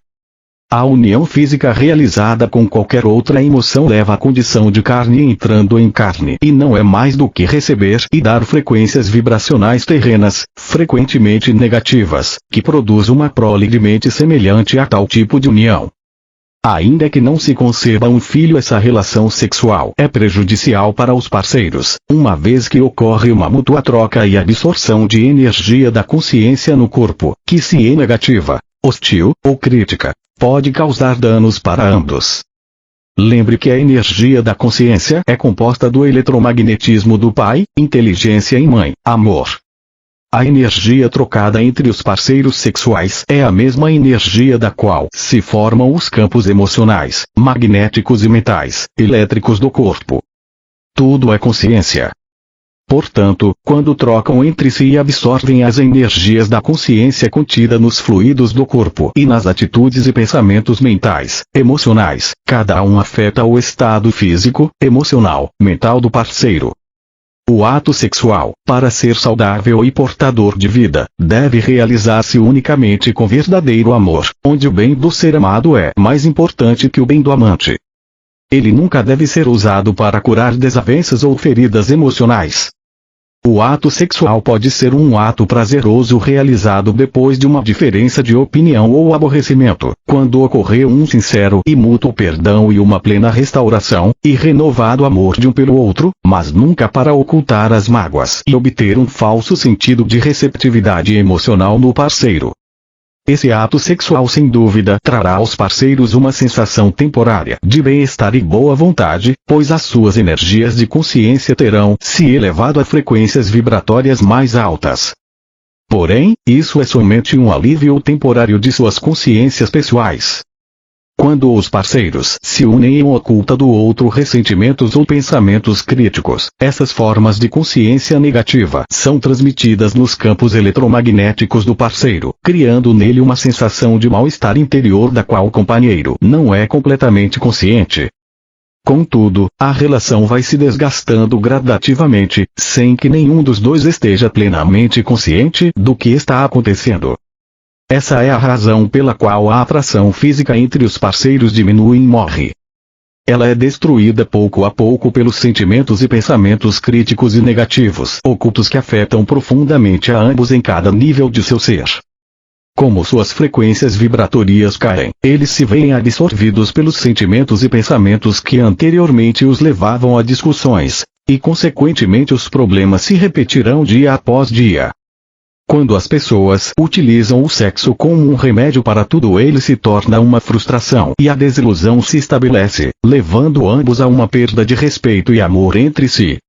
A união física realizada com qualquer outra emoção leva à condição de carne entrando em carne e não é mais do que receber e dar frequências vibracionais terrenas, frequentemente negativas, que produz uma prole de mente semelhante a tal tipo de união. Ainda que não se conceba um filho, essa relação sexual é prejudicial para os parceiros, uma vez que ocorre uma mútua troca e absorção de energia da consciência no corpo, que se é negativa, hostil ou crítica, pode causar danos para ambos. Lembre que a energia da consciência é composta do eletromagnetismo do pai, inteligência e mãe, amor. A energia trocada entre os parceiros sexuais é a mesma energia da qual se formam os campos emocionais, magnéticos e mentais, elétricos do corpo. Tudo é consciência. Portanto, quando trocam entre si e absorvem as energias da consciência contida nos fluidos do corpo e nas atitudes e pensamentos mentais, emocionais, cada um afeta o estado físico, emocional, mental do parceiro. O ato sexual, para ser saudável e portador de vida, deve realizar-se unicamente com verdadeiro amor, onde o bem do ser amado é mais importante que o bem do amante. Ele nunca deve ser usado para curar desavenças ou feridas emocionais. O ato sexual pode ser um ato prazeroso realizado depois de uma diferença de opinião ou aborrecimento, quando ocorreu um sincero e mútuo perdão e uma plena restauração, e renovado amor de um pelo outro, mas nunca para ocultar as mágoas e obter um falso sentido de receptividade emocional no parceiro. Esse ato sexual sem dúvida trará aos parceiros uma sensação temporária de bem-estar e boa vontade, pois as suas energias de consciência terão se elevado a frequências vibratórias mais altas. Porém, isso é somente um alívio temporário de suas consciências pessoais. Quando os parceiros se unem em oculta do outro ressentimentos ou pensamentos críticos, essas formas de consciência negativa são transmitidas nos campos eletromagnéticos do parceiro, criando nele uma sensação de mal-estar interior da qual o companheiro não é completamente consciente. Contudo, a relação vai se desgastando gradativamente, sem que nenhum dos dois esteja plenamente consciente do que está acontecendo. Essa é a razão pela qual a atração física entre os parceiros diminui e morre. Ela é destruída pouco a pouco pelos sentimentos e pensamentos críticos e negativos ocultos que afetam profundamente a ambos em cada nível de seu ser. Como suas frequências vibratórias caem, eles se veem absorvidos pelos sentimentos e pensamentos que anteriormente os levavam a discussões, e consequentemente os problemas se repetirão dia após dia. Quando as pessoas utilizam o sexo como um remédio para tudo, ele se torna uma frustração e a desilusão se estabelece, levando ambos a uma perda de respeito e amor entre si.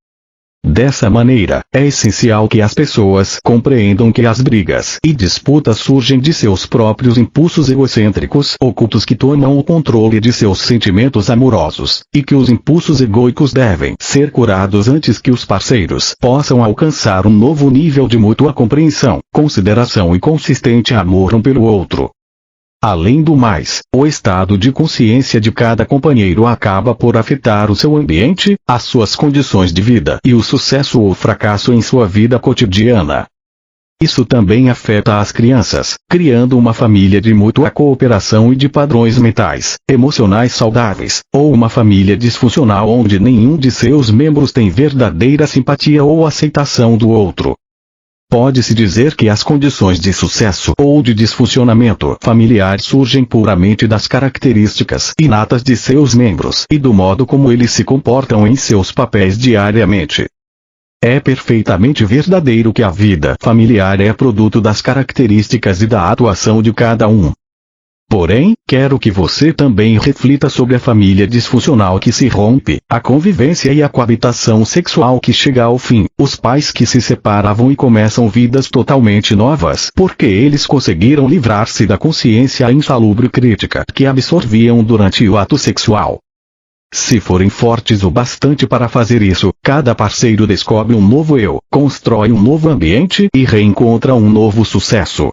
Dessa maneira, é essencial que as pessoas compreendam que as brigas e disputas surgem de seus próprios impulsos egocêntricos ocultos que tomam o controle de seus sentimentos amorosos, e que os impulsos egóicos devem ser curados antes que os parceiros possam alcançar um novo nível de mútua compreensão, consideração e consistente amor um pelo outro. Além do mais, o estado de consciência de cada companheiro acaba por afetar o seu ambiente, as suas condições de vida e o sucesso ou fracasso em sua vida cotidiana. Isso também afeta as crianças, criando uma família de mútua cooperação e de padrões mentais, emocionais saudáveis, ou uma família disfuncional onde nenhum de seus membros tem verdadeira simpatia ou aceitação do outro. Pode-se dizer que as condições de sucesso ou de disfuncionamento familiar surgem puramente das características inatas de seus membros e do modo como eles se comportam em seus papéis diariamente. É perfeitamente verdadeiro que a vida familiar é produto das características e da atuação de cada um. Porém, quero que você também reflita sobre a família disfuncional que se rompe, a convivência e a coabitação sexual que chega ao fim, os pais que se separavam e começam vidas totalmente novas porque eles conseguiram livrar-se da consciência insalubre crítica que absorviam durante o ato sexual. Se forem fortes o bastante para fazer isso, cada parceiro descobre um novo eu, constrói um novo ambiente e reencontra um novo sucesso.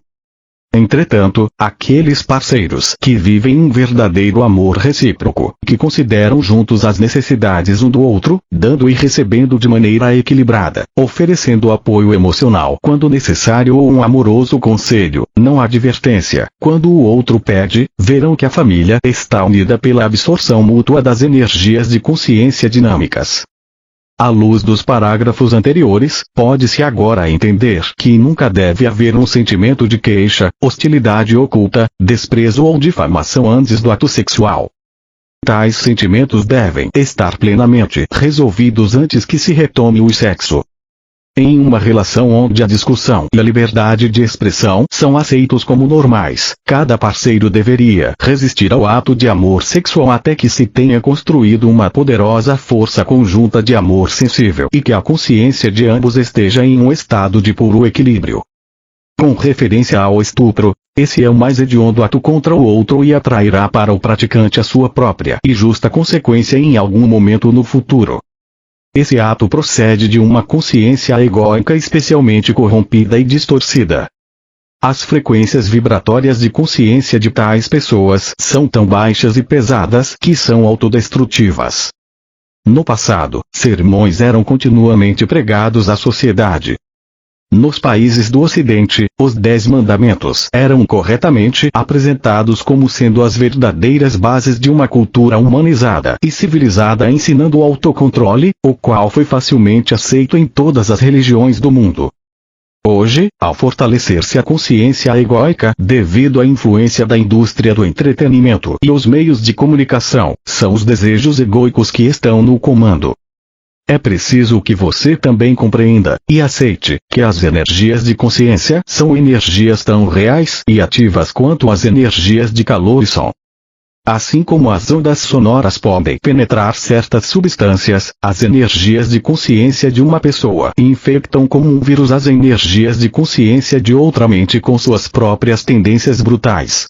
Entretanto, aqueles parceiros que vivem um verdadeiro amor recíproco, que consideram juntos as necessidades um do outro, dando e recebendo de maneira equilibrada, oferecendo apoio emocional quando necessário ou um amoroso conselho, não advertência, quando o outro pede, verão que a família está unida pela absorção mútua das energias de consciência dinâmicas. À luz dos parágrafos anteriores, pode-se agora entender que nunca deve haver um sentimento de queixa, hostilidade oculta, desprezo ou difamação antes do ato sexual. Tais sentimentos devem estar plenamente resolvidos antes que se retome o sexo. Em uma relação onde a discussão e a liberdade de expressão são aceitos como normais, cada parceiro deveria resistir ao ato de amor sexual até que se tenha construído uma poderosa força conjunta de amor sensível e que a consciência de ambos esteja em um estado de puro equilíbrio. Com referência ao estupro, esse é o mais hediondo ato contra o outro e atrairá para o praticante a sua própria e justa consequência em algum momento no futuro. Esse ato procede de uma consciência egóica especialmente corrompida e distorcida. As frequências vibratórias de consciência de tais pessoas são tão baixas e pesadas que são autodestrutivas. No passado, sermões eram continuamente pregados à sociedade. Nos países do Ocidente, os 10 mandamentos eram corretamente apresentados como sendo as verdadeiras bases de uma cultura humanizada e civilizada, ensinando o autocontrole, o qual foi facilmente aceito em todas as religiões do mundo. Hoje, ao fortalecer-se a consciência egóica devido à influência da indústria do entretenimento e os meios de comunicação, são os desejos egóicos que estão no comando. É preciso que você também compreenda e aceite que as energias de consciência são energias tão reais e ativas quanto as energias de calor e som. Assim como as ondas sonoras podem penetrar certas substâncias, as energias de consciência de uma pessoa infectam como um vírus as energias de consciência de outra mente com suas próprias tendências brutais.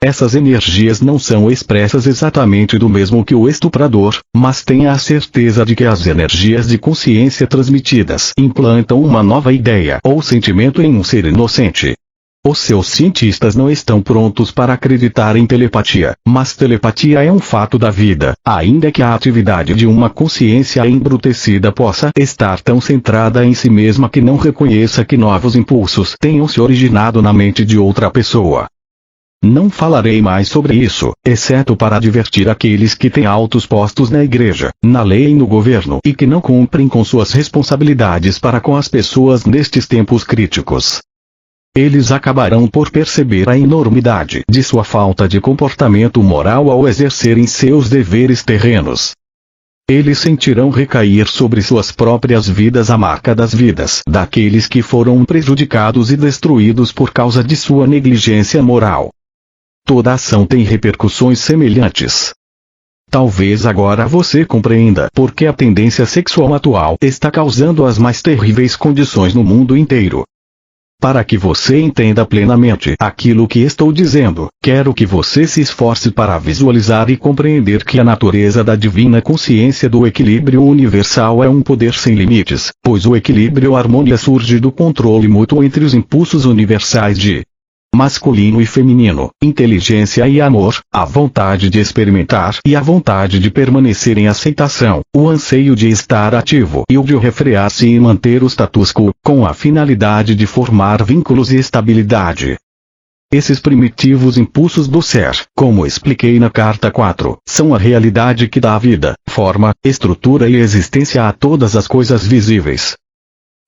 Essas energias não são expressas exatamente do mesmo que o estuprador, mas tenha a certeza de que as energias de consciência transmitidas implantam uma nova ideia ou sentimento em um ser inocente. Os seus cientistas não estão prontos para acreditar em telepatia, mas telepatia é um fato da vida, ainda que a atividade de uma consciência embrutecida possa estar tão centrada em si mesma que não reconheça que novos impulsos tenham se originado na mente de outra pessoa. Não falarei mais sobre isso, exceto para advertir aqueles que têm altos postos na igreja, na lei e no governo e que não cumprem com suas responsabilidades para com as pessoas nestes tempos críticos. Eles acabarão por perceber a enormidade de sua falta de comportamento moral ao exercerem seus deveres terrenos. Eles sentirão recair sobre suas próprias vidas a marca das vidas daqueles que foram prejudicados e destruídos por causa de sua negligência moral. Toda ação tem repercussões semelhantes. Talvez agora você compreenda por que a tendência sexual atual está causando as mais terríveis condições no mundo inteiro. Para que você entenda plenamente aquilo que estou dizendo, quero que você se esforce para visualizar e compreender que a natureza da divina consciência do equilíbrio universal é um poder sem limites, pois o equilíbrio harmonia surge do controle mútuo entre os impulsos universais de masculino e feminino, inteligência e amor, a vontade de experimentar e a vontade de permanecer em aceitação, o anseio de estar ativo e o de refrear-se e manter o status quo, com a finalidade de formar vínculos e estabilidade. Esses primitivos impulsos do ser, como expliquei na carta 4, são a realidade que dá vida, forma, estrutura e existência a todas as coisas visíveis.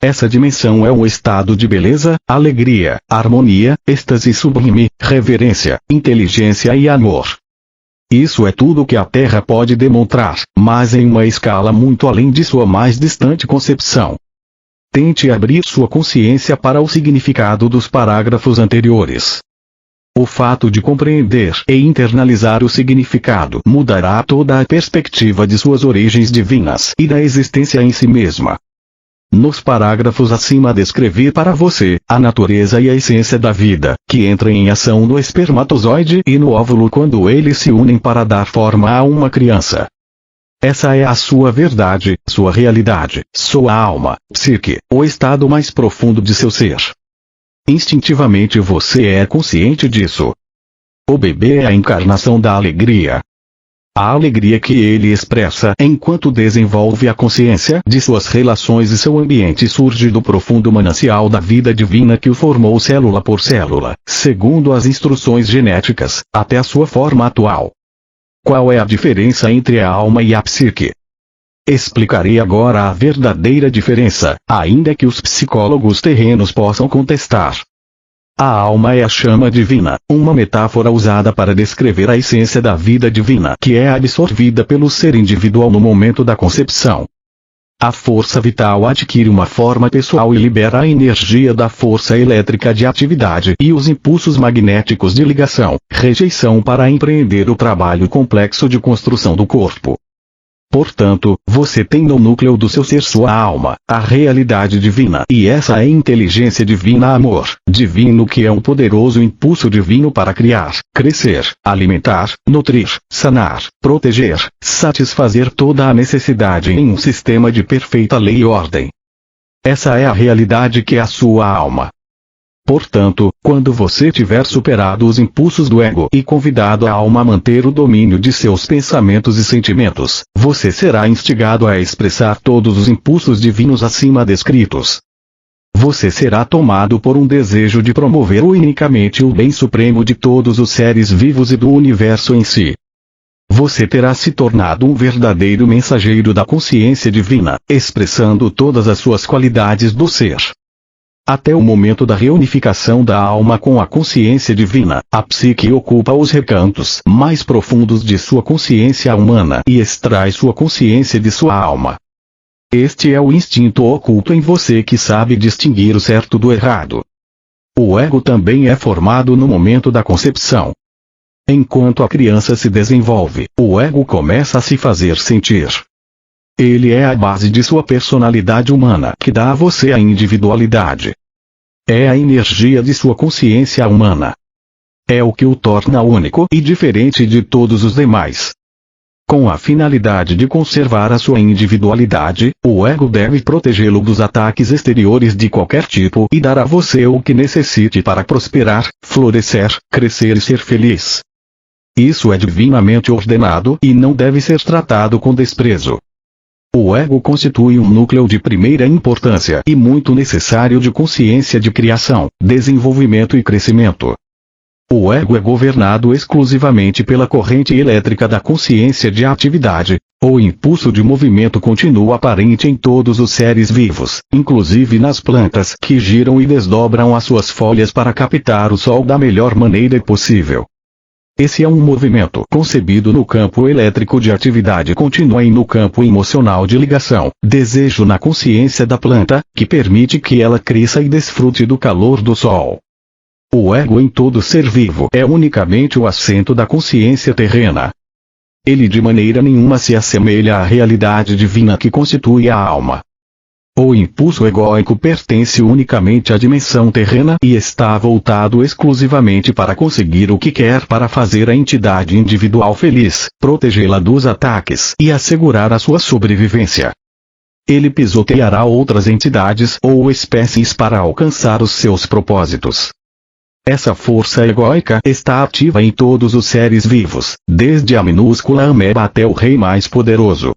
Essa dimensão é um estado de beleza, alegria, harmonia, êxtase sublime, reverência, inteligência e amor. Isso é tudo que a Terra pode demonstrar, mas em uma escala muito além de sua mais distante concepção. Tente abrir sua consciência para o significado dos parágrafos anteriores. O fato de compreender e internalizar o significado mudará toda a perspectiva de suas origens divinas e da existência em si mesma. Nos parágrafos acima descrevi para você a natureza e a essência da vida, que entra em ação no espermatozoide e no óvulo quando eles se unem para dar forma a uma criança. Essa é a sua verdade, sua realidade, sua alma, psique, o estado mais profundo de seu ser. Instintivamente você é consciente disso. O bebê é a encarnação da alegria. A alegria que ele expressa enquanto desenvolve a consciência de suas relações e seu ambiente surge do profundo manancial da vida divina que o formou célula por célula, segundo as instruções genéticas, até a sua forma atual. Qual é a diferença entre a alma e a psique? Explicarei agora a verdadeira diferença, ainda que os psicólogos terrenos possam contestar. A alma é a chama divina, uma metáfora usada para descrever a essência da vida divina que é absorvida pelo ser individual no momento da concepção. A força vital adquire uma forma pessoal e libera a energia da força elétrica de atividade e os impulsos magnéticos de ligação, rejeição para empreender o trabalho complexo de construção do corpo. Portanto, você tem no núcleo do seu ser sua alma, a realidade divina, e essa é inteligência divina, amor divino, que é um poderoso impulso divino para criar, crescer, alimentar, nutrir, sanar, proteger, satisfazer toda a necessidade em um sistema de perfeita lei e ordem. Essa é a realidade que é a sua alma. Portanto, quando você tiver superado os impulsos do ego e convidado a alma a manter o domínio de seus pensamentos e sentimentos, você será instigado a expressar todos os impulsos divinos acima descritos. Você será tomado por um desejo de promover unicamente o bem supremo de todos os seres vivos e do universo em si. Você terá se tornado um verdadeiro mensageiro da consciência divina, expressando todas as suas qualidades do ser. Até o momento da reunificação da alma com a consciência divina, a psique ocupa os recantos mais profundos de sua consciência humana e extrai sua consciência de sua alma. Este é o instinto oculto em você que sabe distinguir o certo do errado. O ego também é formado no momento da concepção. Enquanto a criança se desenvolve, o ego começa a se fazer sentir. Ele é a base de sua personalidade humana que dá a você a individualidade. É a energia de sua consciência humana. É o que o torna único e diferente de todos os demais. Com a finalidade de conservar a sua individualidade, o ego deve protegê-lo dos ataques exteriores de qualquer tipo e dar a você o que necessite para prosperar, florescer, crescer e ser feliz. Isso é divinamente ordenado e não deve ser tratado com desprezo. O ego constitui um núcleo de primeira importância e muito necessário de consciência de criação, desenvolvimento e crescimento. O ego é governado exclusivamente pela corrente elétrica da consciência de atividade. O impulso de movimento contínuo aparente em todos os seres vivos, inclusive nas plantas que giram e desdobram as suas folhas para captar o sol da melhor maneira possível. Esse é um movimento concebido no campo elétrico de atividade contínua e no campo emocional de ligação, desejo na consciência da planta, que permite que ela cresça e desfrute do calor do sol. O ego em todo ser vivo é unicamente o assento da consciência terrena. Ele de maneira nenhuma se assemelha à realidade divina que constitui a alma. O impulso egóico pertence unicamente à dimensão terrena e está voltado exclusivamente para conseguir o que quer para fazer a entidade individual feliz, protegê-la dos ataques e assegurar a sua sobrevivência. Ele pisoteará outras entidades ou espécies para alcançar os seus propósitos. Essa força egóica está ativa em todos os seres vivos, desde a minúscula ameba até o rei mais poderoso.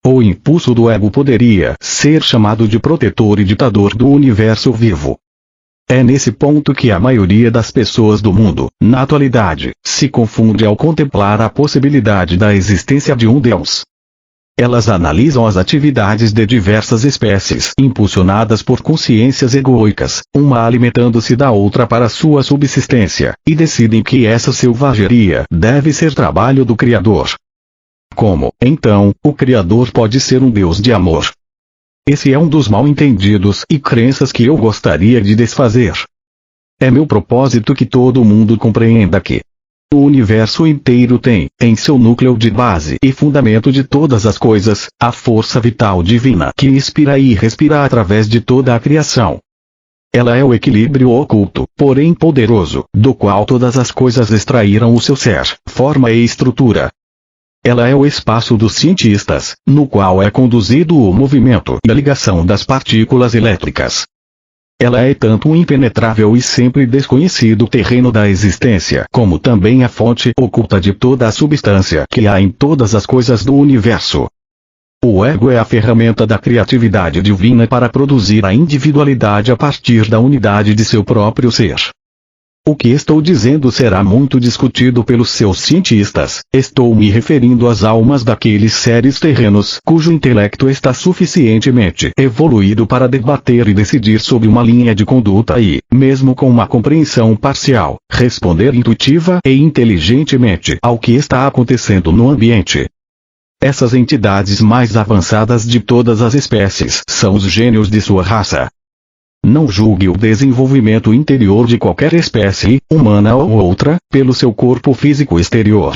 O impulso do ego poderia ser chamado de protetor e ditador do universo vivo. É nesse ponto que a maioria das pessoas do mundo, na atualidade, se confunde ao contemplar a possibilidade da existência de um Deus. Elas analisam as atividades de diversas espécies impulsionadas por consciências egóicas, uma alimentando-se da outra para sua subsistência, e decidem que essa selvageria deve ser trabalho do Criador. Como, então, o Criador pode ser um Deus de amor? Esse é um dos mal-entendidos e crenças que eu gostaria de desfazer. É meu propósito que todo mundo compreenda que o universo inteiro tem, em seu núcleo de base e fundamento de todas as coisas, a força vital divina que inspira e respira através de toda a criação. Ela é o equilíbrio oculto, porém poderoso, do qual todas as coisas extraíram o seu ser, forma e estrutura. Ela é o espaço dos cientistas, no qual é conduzido o movimento e a ligação das partículas elétricas. Ela é tanto um impenetrável e sempre desconhecido terreno da existência, como também a fonte oculta de toda a substância que há em todas as coisas do universo. O ego é a ferramenta da criatividade divina para produzir a individualidade a partir da unidade de seu próprio ser. O que estou dizendo será muito discutido pelos seus cientistas. Estou me referindo às almas daqueles seres terrenos cujo intelecto está suficientemente evoluído para debater e decidir sobre uma linha de conduta e, mesmo com uma compreensão parcial, responder intuitiva e inteligentemente ao que está acontecendo no ambiente. Essas entidades mais avançadas de todas as espécies são os gênios de sua raça. Não julgue o desenvolvimento interior de qualquer espécie, humana ou outra, pelo seu corpo físico exterior.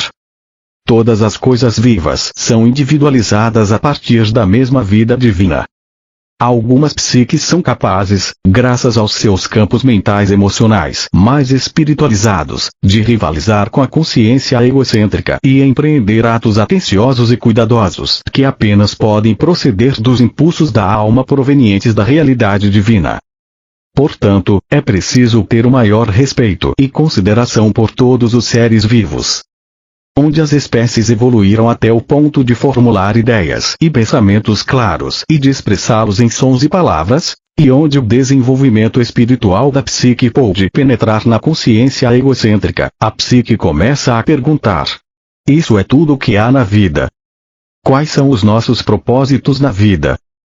Todas as coisas vivas são individualizadas a partir da mesma vida divina. Algumas psiques são capazes, graças aos seus campos mentais emocionais mais espiritualizados, de rivalizar com a consciência egocêntrica e empreender atos atenciosos e cuidadosos que apenas podem proceder dos impulsos da alma provenientes da realidade divina. Portanto, é preciso ter o maior respeito e consideração por todos os seres vivos. Onde as espécies evoluíram até o ponto de formular ideias e pensamentos claros e de expressá-los em sons e palavras, E onde o desenvolvimento espiritual da psique pôde penetrar na consciência egocêntrica, a psique começa a perguntar: isso é tudo o que há na vida? Quais são os nossos propósitos na vida?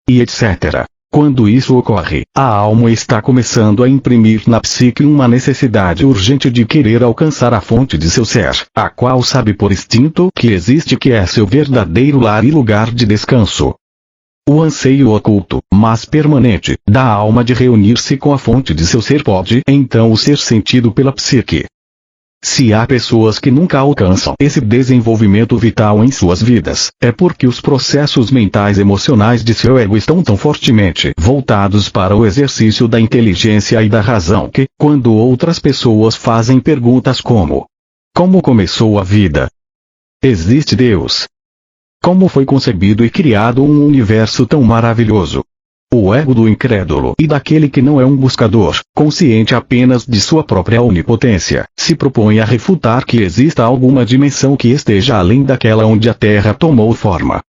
E etc. Quando isso ocorre, a alma está começando a imprimir na psique uma necessidade urgente de querer alcançar a fonte de seu ser, a qual sabe por instinto que existe, que é seu verdadeiro lar e lugar de descanso. O anseio oculto, mas permanente, da alma de reunir-se com a fonte de seu ser pode, então, ser sentido pela psique. Se há pessoas que nunca alcançam esse desenvolvimento vital em suas vidas, é porque os processos mentais emocionais de seu ego estão tão fortemente voltados para o exercício da inteligência e da razão que, quando outras pessoas fazem perguntas como: como começou a vida? Existe Deus? Como foi concebido e criado um universo tão maravilhoso? O ego do incrédulo e daquele que não é um buscador, consciente apenas de sua própria onipotência, se propõe a refutar que exista alguma dimensão que esteja além daquela onde a Terra tomou forma.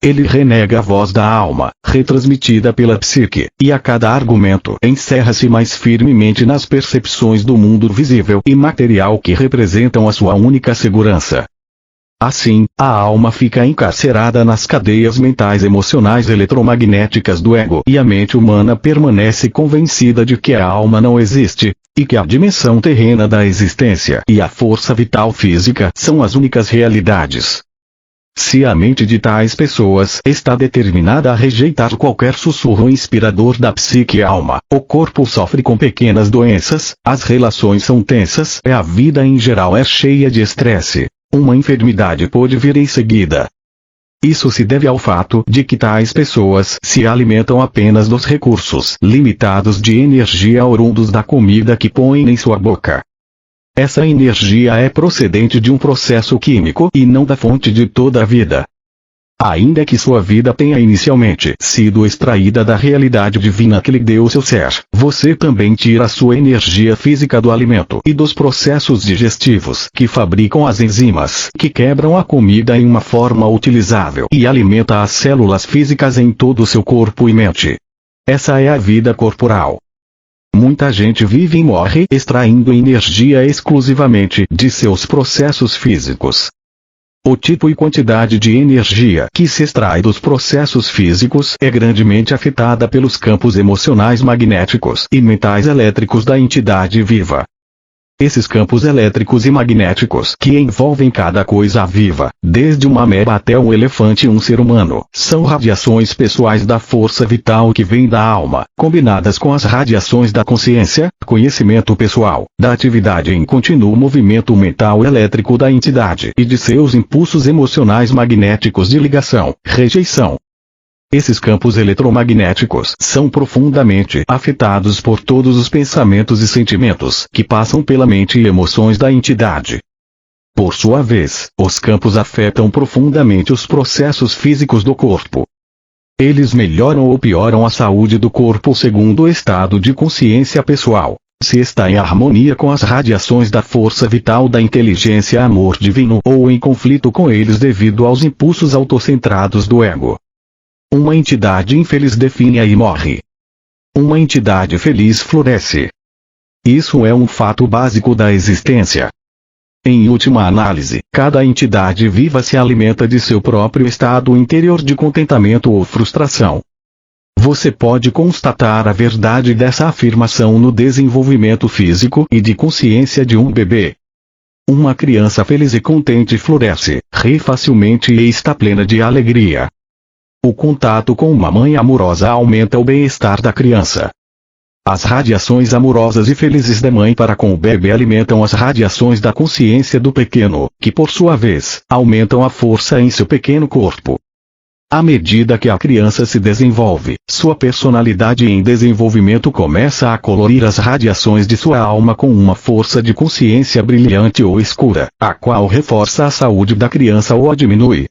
Ele renega a voz da alma, retransmitida pela psique, e a cada argumento encerra-se mais firmemente nas percepções do mundo visível e material que representam a sua única segurança. Assim, a alma fica encarcerada nas cadeias mentais emocionais eletromagnéticas do ego e a mente humana permanece convencida de que a alma não existe, e que a dimensão terrena da existência e a força vital física são as únicas realidades. Se a mente de tais pessoas está determinada a rejeitar qualquer sussurro inspirador da psique e alma, o corpo sofre com pequenas doenças, as relações são tensas e a vida em geral é cheia de estresse. Uma enfermidade pode vir em seguida. Isso se deve ao fato de que tais pessoas se alimentam apenas dos recursos limitados de energia oriundos da comida que põem em sua boca. Essa energia é procedente de um processo químico e não da fonte de toda a vida. Ainda que sua vida tenha inicialmente sido extraída da realidade divina que lhe deu seu ser, você também tira sua energia física do alimento e dos processos digestivos que fabricam as enzimas que quebram a comida em uma forma utilizável e alimenta as células físicas em todo o seu corpo e mente. Essa é a vida corporal. Muita gente vive e morre extraindo energia exclusivamente de seus processos físicos. O tipo e quantidade de energia que se extrai dos processos físicos é grandemente afetada pelos campos emocionais magnéticos e mentais elétricos da entidade viva. Esses campos elétricos e magnéticos que envolvem cada coisa viva, desde uma ameba até um elefante e um ser humano, são radiações pessoais da força vital que vem da alma, combinadas com as radiações da consciência, conhecimento pessoal, da atividade em contínuo movimento mental elétrico da entidade e de seus impulsos emocionais magnéticos de ligação, rejeição. Esses campos eletromagnéticos são profundamente afetados por todos os pensamentos e sentimentos que passam pela mente e emoções da entidade. Por sua vez, os campos afetam profundamente os processos físicos do corpo. Eles melhoram ou pioram a saúde do corpo segundo o estado de consciência pessoal, se está em harmonia com as radiações da força vital da inteligência amor divino ou em conflito com eles devido aos impulsos autocentrados do ego. Uma entidade infeliz definha e morre. Uma entidade feliz floresce. Isso é um fato básico da existência. Em última análise, cada entidade viva se alimenta de seu próprio estado interior de contentamento ou frustração. Você pode constatar a verdade dessa afirmação no desenvolvimento físico e de consciência de um bebê. Uma criança feliz e contente floresce, ri facilmente e está plena de alegria. O contato com uma mãe amorosa aumenta o bem-estar da criança. As radiações amorosas e felizes da mãe para com o bebê alimentam as radiações da consciência do pequeno, que por sua vez, aumentam a força em seu pequeno corpo. À medida que a criança se desenvolve, sua personalidade em desenvolvimento começa a colorir as radiações de sua alma com uma força de consciência brilhante ou escura, a qual reforça a saúde da criança ou a diminui.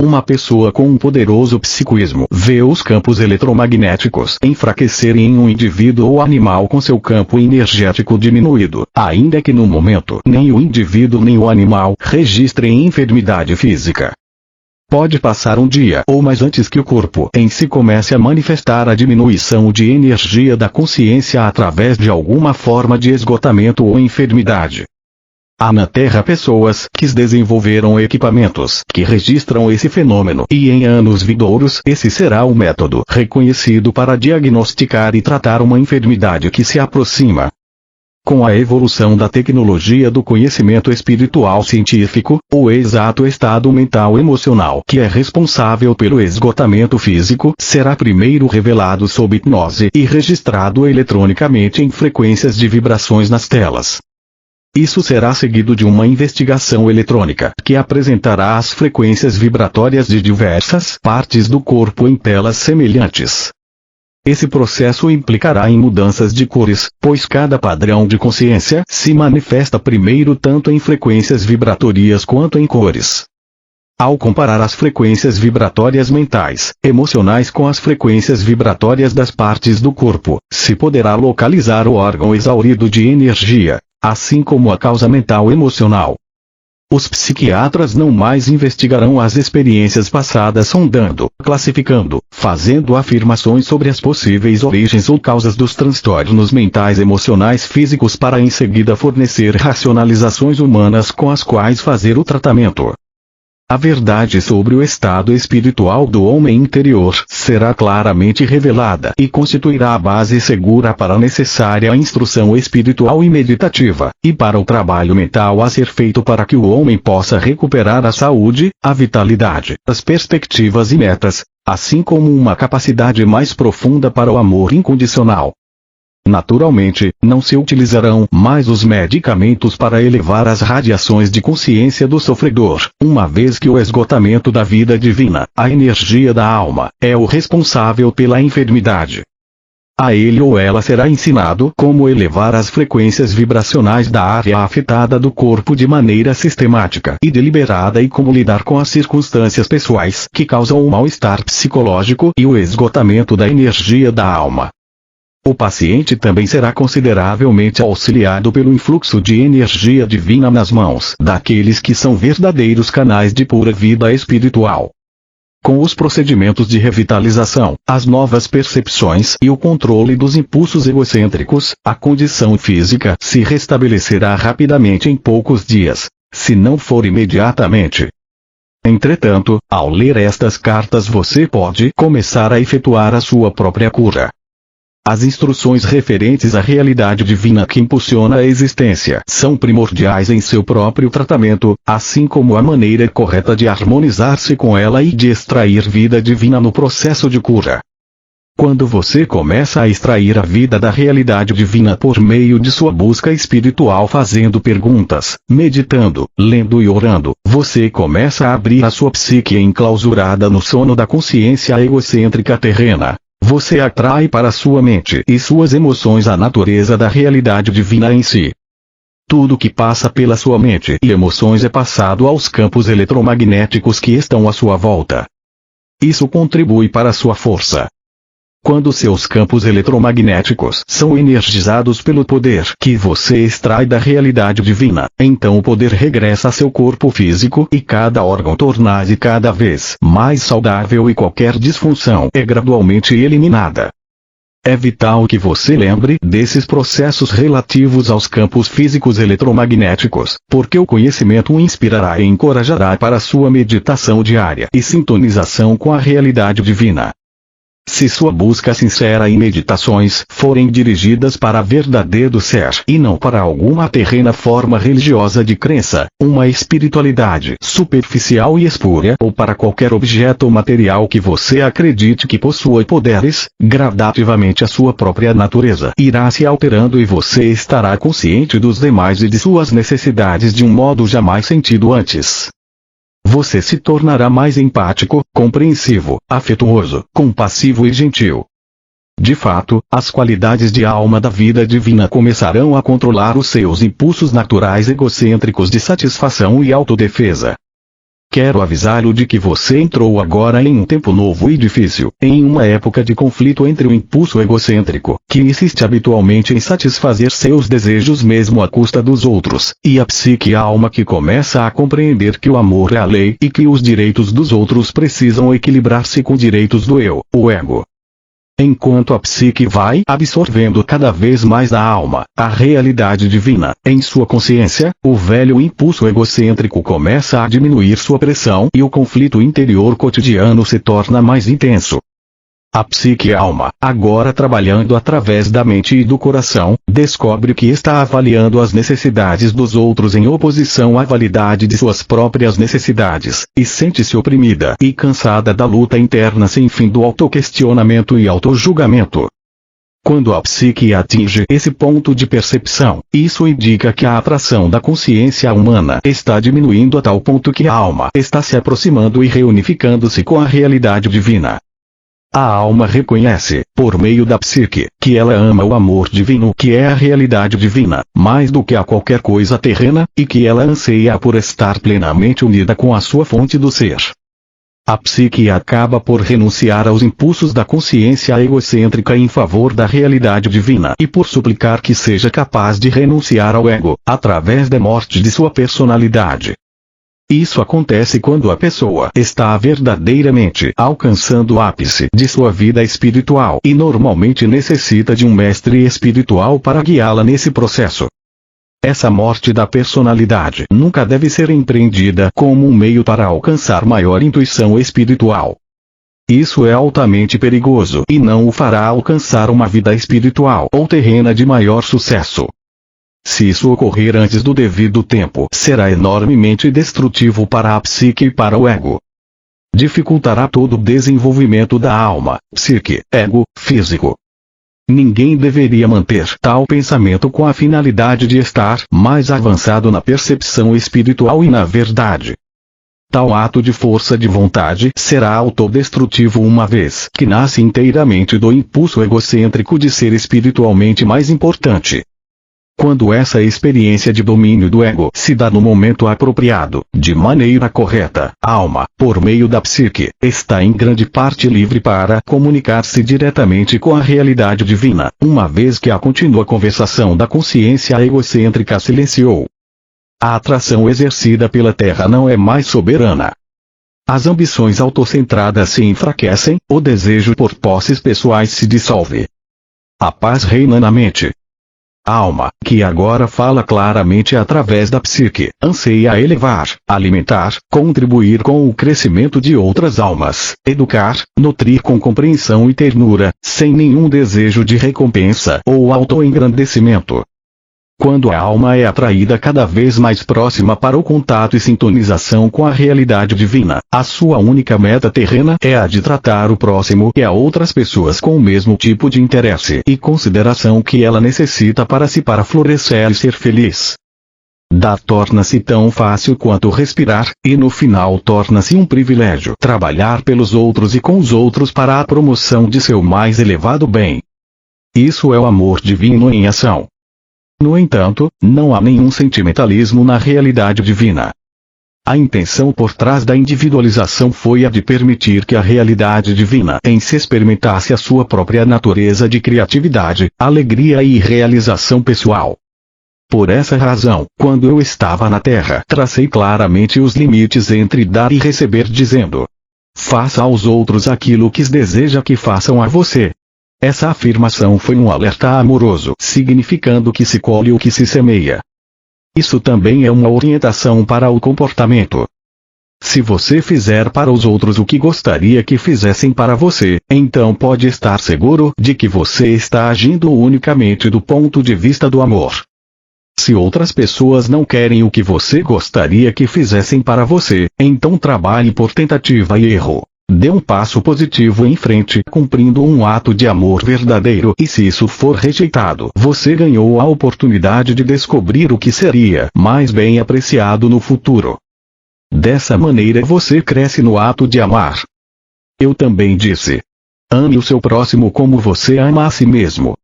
Uma pessoa com um poderoso psiquismo vê os campos eletromagnéticos enfraquecerem em um indivíduo ou animal com seu campo energético diminuído, ainda que no momento nem o indivíduo nem o animal registrem enfermidade física. Pode passar um dia ou mais antes que o corpo em si comece a manifestar a diminuição de energia da consciência através de alguma forma de esgotamento ou enfermidade. Há na Terra pessoas que desenvolveram equipamentos que registram esse fenômeno e em anos vindouros esse será o método reconhecido para diagnosticar e tratar uma enfermidade que se aproxima. Com a evolução da tecnologia do conhecimento espiritual científico, o exato estado mental emocional que é responsável pelo esgotamento físico será primeiro revelado sob hipnose e registrado eletronicamente em frequências de vibrações nas telas. Isso será seguido de uma investigação eletrônica que apresentará as frequências vibratórias de diversas partes do corpo em telas semelhantes. Esse processo implicará em mudanças de cores, pois cada padrão de consciência se manifesta primeiro tanto em frequências vibratórias quanto em cores. Ao comparar as frequências vibratórias mentais, emocionais com as frequências vibratórias das partes do corpo, se poderá localizar o órgão exaurido de energia, assim como a causa mental emocional. Os psiquiatras não mais investigarão as experiências passadas sondando, classificando, fazendo afirmações sobre as possíveis origens ou causas dos transtornos mentais emocionais físicos para em seguida fornecer racionalizações humanas com as quais fazer o tratamento. A verdade sobre o estado espiritual do homem interior será claramente revelada e constituirá a base segura para a necessária instrução espiritual e meditativa, e para o trabalho mental a ser feito para que o homem possa recuperar a saúde, a vitalidade, as perspectivas e metas, assim como uma capacidade mais profunda para o amor incondicional. Naturalmente, não se utilizarão mais os medicamentos para elevar as radiações de consciência do sofredor, uma vez que o esgotamento da vida divina, a energia da alma, é o responsável pela enfermidade. A ele ou ela será ensinado como elevar as frequências vibracionais da área afetada do corpo de maneira sistemática e deliberada e como lidar com as circunstâncias pessoais que causam o mal-estar psicológico e o esgotamento da energia da alma. O paciente também será consideravelmente auxiliado pelo influxo de energia divina nas mãos daqueles que são verdadeiros canais de pura vida espiritual. Com os procedimentos de revitalização, as novas percepções e o controle dos impulsos egocêntricos, a condição física se restabelecerá rapidamente em poucos dias, se não for imediatamente. Entretanto, ao ler estas cartas você pode começar a efetuar a sua própria cura. As instruções referentes à realidade divina que impulsiona a existência são primordiais em seu próprio tratamento, assim como a maneira correta de harmonizar-se com ela e de extrair vida divina no processo de cura. Quando você começa a extrair a vida da realidade divina por meio de sua busca espiritual fazendo perguntas, meditando, lendo e orando, você começa a abrir a sua psique enclausurada no sono da consciência egocêntrica terrena. Você atrai para sua mente e suas emoções a natureza da realidade divina em si. Tudo que passa pela sua mente e emoções é passado aos campos eletromagnéticos que estão à sua volta. Isso contribui para a sua força. Quando seus campos eletromagnéticos são energizados pelo poder que você extrai da realidade divina, então o poder regressa a seu corpo físico e cada órgão torna-se cada vez mais saudável e qualquer disfunção é gradualmente eliminada. É vital que você lembre desses processos relativos aos campos físicos eletromagnéticos, porque o conhecimento o inspirará e encorajará para sua meditação diária e sintonização com a realidade divina. Se sua busca sincera e meditações forem dirigidas para verdadeiro ser e não para alguma terrena forma religiosa de crença, uma espiritualidade superficial e espúria ou para qualquer objeto material que você acredite que possua poderes, gradativamente a sua própria natureza irá se alterando e você estará consciente dos demais e de suas necessidades de um modo jamais sentido antes. Você se tornará mais empático, compreensivo, afetuoso, compassivo e gentil. De fato, as qualidades de alma da vida divina começarão a controlar os seus impulsos naturais egocêntricos de satisfação e autodefesa. Quero avisá-lo de que você entrou agora em um tempo novo e difícil, em uma época de conflito entre o impulso egocêntrico, que insiste habitualmente em satisfazer seus desejos mesmo à custa dos outros, e a psique alma que começa a compreender que o amor é a lei e que os direitos dos outros precisam equilibrar-se com direitos do eu, o ego. Enquanto a psique vai absorvendo cada vez mais da alma, a realidade divina, em sua consciência, o velho impulso egocêntrico começa a diminuir sua pressão e o conflito interior cotidiano se torna mais intenso. A psique alma, agora trabalhando através da mente e do coração, descobre que está avaliando as necessidades dos outros em oposição à validade de suas próprias necessidades, e sente-se oprimida e cansada da luta interna sem fim do autoquestionamento e autojulgamento. Quando a psique atinge esse ponto de percepção, isso indica que a atração da consciência humana está diminuindo a tal ponto que a alma está se aproximando e reunificando-se com a realidade divina. A alma reconhece, por meio da psique, que ela ama o amor divino que é a realidade divina, mais do que a qualquer coisa terrena, e que ela anseia por estar plenamente unida com a sua fonte do ser. A psique acaba por renunciar aos impulsos da consciência egocêntrica em favor da realidade divina e por suplicar que seja capaz de renunciar ao ego, através da morte de sua personalidade. Isso acontece quando a pessoa está verdadeiramente alcançando o ápice de sua vida espiritual e normalmente necessita de um mestre espiritual para guiá-la nesse processo. Essa morte da personalidade nunca deve ser empreendida como um meio para alcançar maior intuição espiritual. Isso é altamente perigoso e não o fará alcançar uma vida espiritual ou terrena de maior sucesso. Se isso ocorrer antes do devido tempo, será enormemente destrutivo para a psique e para o ego. Dificultará todo o desenvolvimento da alma, psique, ego, físico. Ninguém deveria manter tal pensamento com a finalidade de estar mais avançado na percepção espiritual e na verdade. Tal ato de força de vontade será autodestrutivo uma vez que nasce inteiramente do impulso egocêntrico de ser espiritualmente mais importante. Quando essa experiência de domínio do ego se dá no momento apropriado, de maneira correta, a alma, por meio da psique, está em grande parte livre para comunicar-se diretamente com a realidade divina, uma vez que a contínua conversação da consciência egocêntrica silenciou. A atração exercida pela Terra não é mais soberana. As ambições autocentradas se enfraquecem, o desejo por posses pessoais se dissolve. A paz reina na mente. A alma, que agora fala claramente através da psique, anseia elevar, alimentar, contribuir com o crescimento de outras almas, educar, nutrir com compreensão e ternura, sem nenhum desejo de recompensa ou autoengrandecimento. Quando a alma é atraída cada vez mais próxima para o contato e sintonização com a realidade divina, a sua única meta terrena é a de tratar o próximo e a outras pessoas com o mesmo tipo de interesse e consideração que ela necessita para florescer e ser feliz. Torna-se tão fácil quanto respirar, e no final torna-se um privilégio trabalhar pelos outros e com os outros para a promoção de seu mais elevado bem. Isso é o amor divino em ação. No entanto, não há nenhum sentimentalismo na realidade divina. A intenção por trás da individualização foi a de permitir que a realidade divina em si experimentasse a sua própria natureza de criatividade, alegria e realização pessoal. Por essa razão, quando eu estava na Terra, tracei claramente os limites entre dar e receber dizendo: faça aos outros aquilo que deseja que façam a você. Essa afirmação foi um alerta amoroso, significando que se colhe o que se semeia. Isso também é uma orientação para o comportamento. Se você fizer para os outros o que gostaria que fizessem para você, então pode estar seguro de que você está agindo unicamente do ponto de vista do amor. Se outras pessoas não querem o que você gostaria que fizessem para você, então trabalhe por tentativa e erro. Dê um passo positivo em frente, cumprindo um ato de amor verdadeiro, e se isso for rejeitado, você ganhou a oportunidade de descobrir o que seria mais bem apreciado no futuro. Dessa maneira você cresce no ato de amar. Eu também disse: ame o seu próximo como você ama a si mesmo.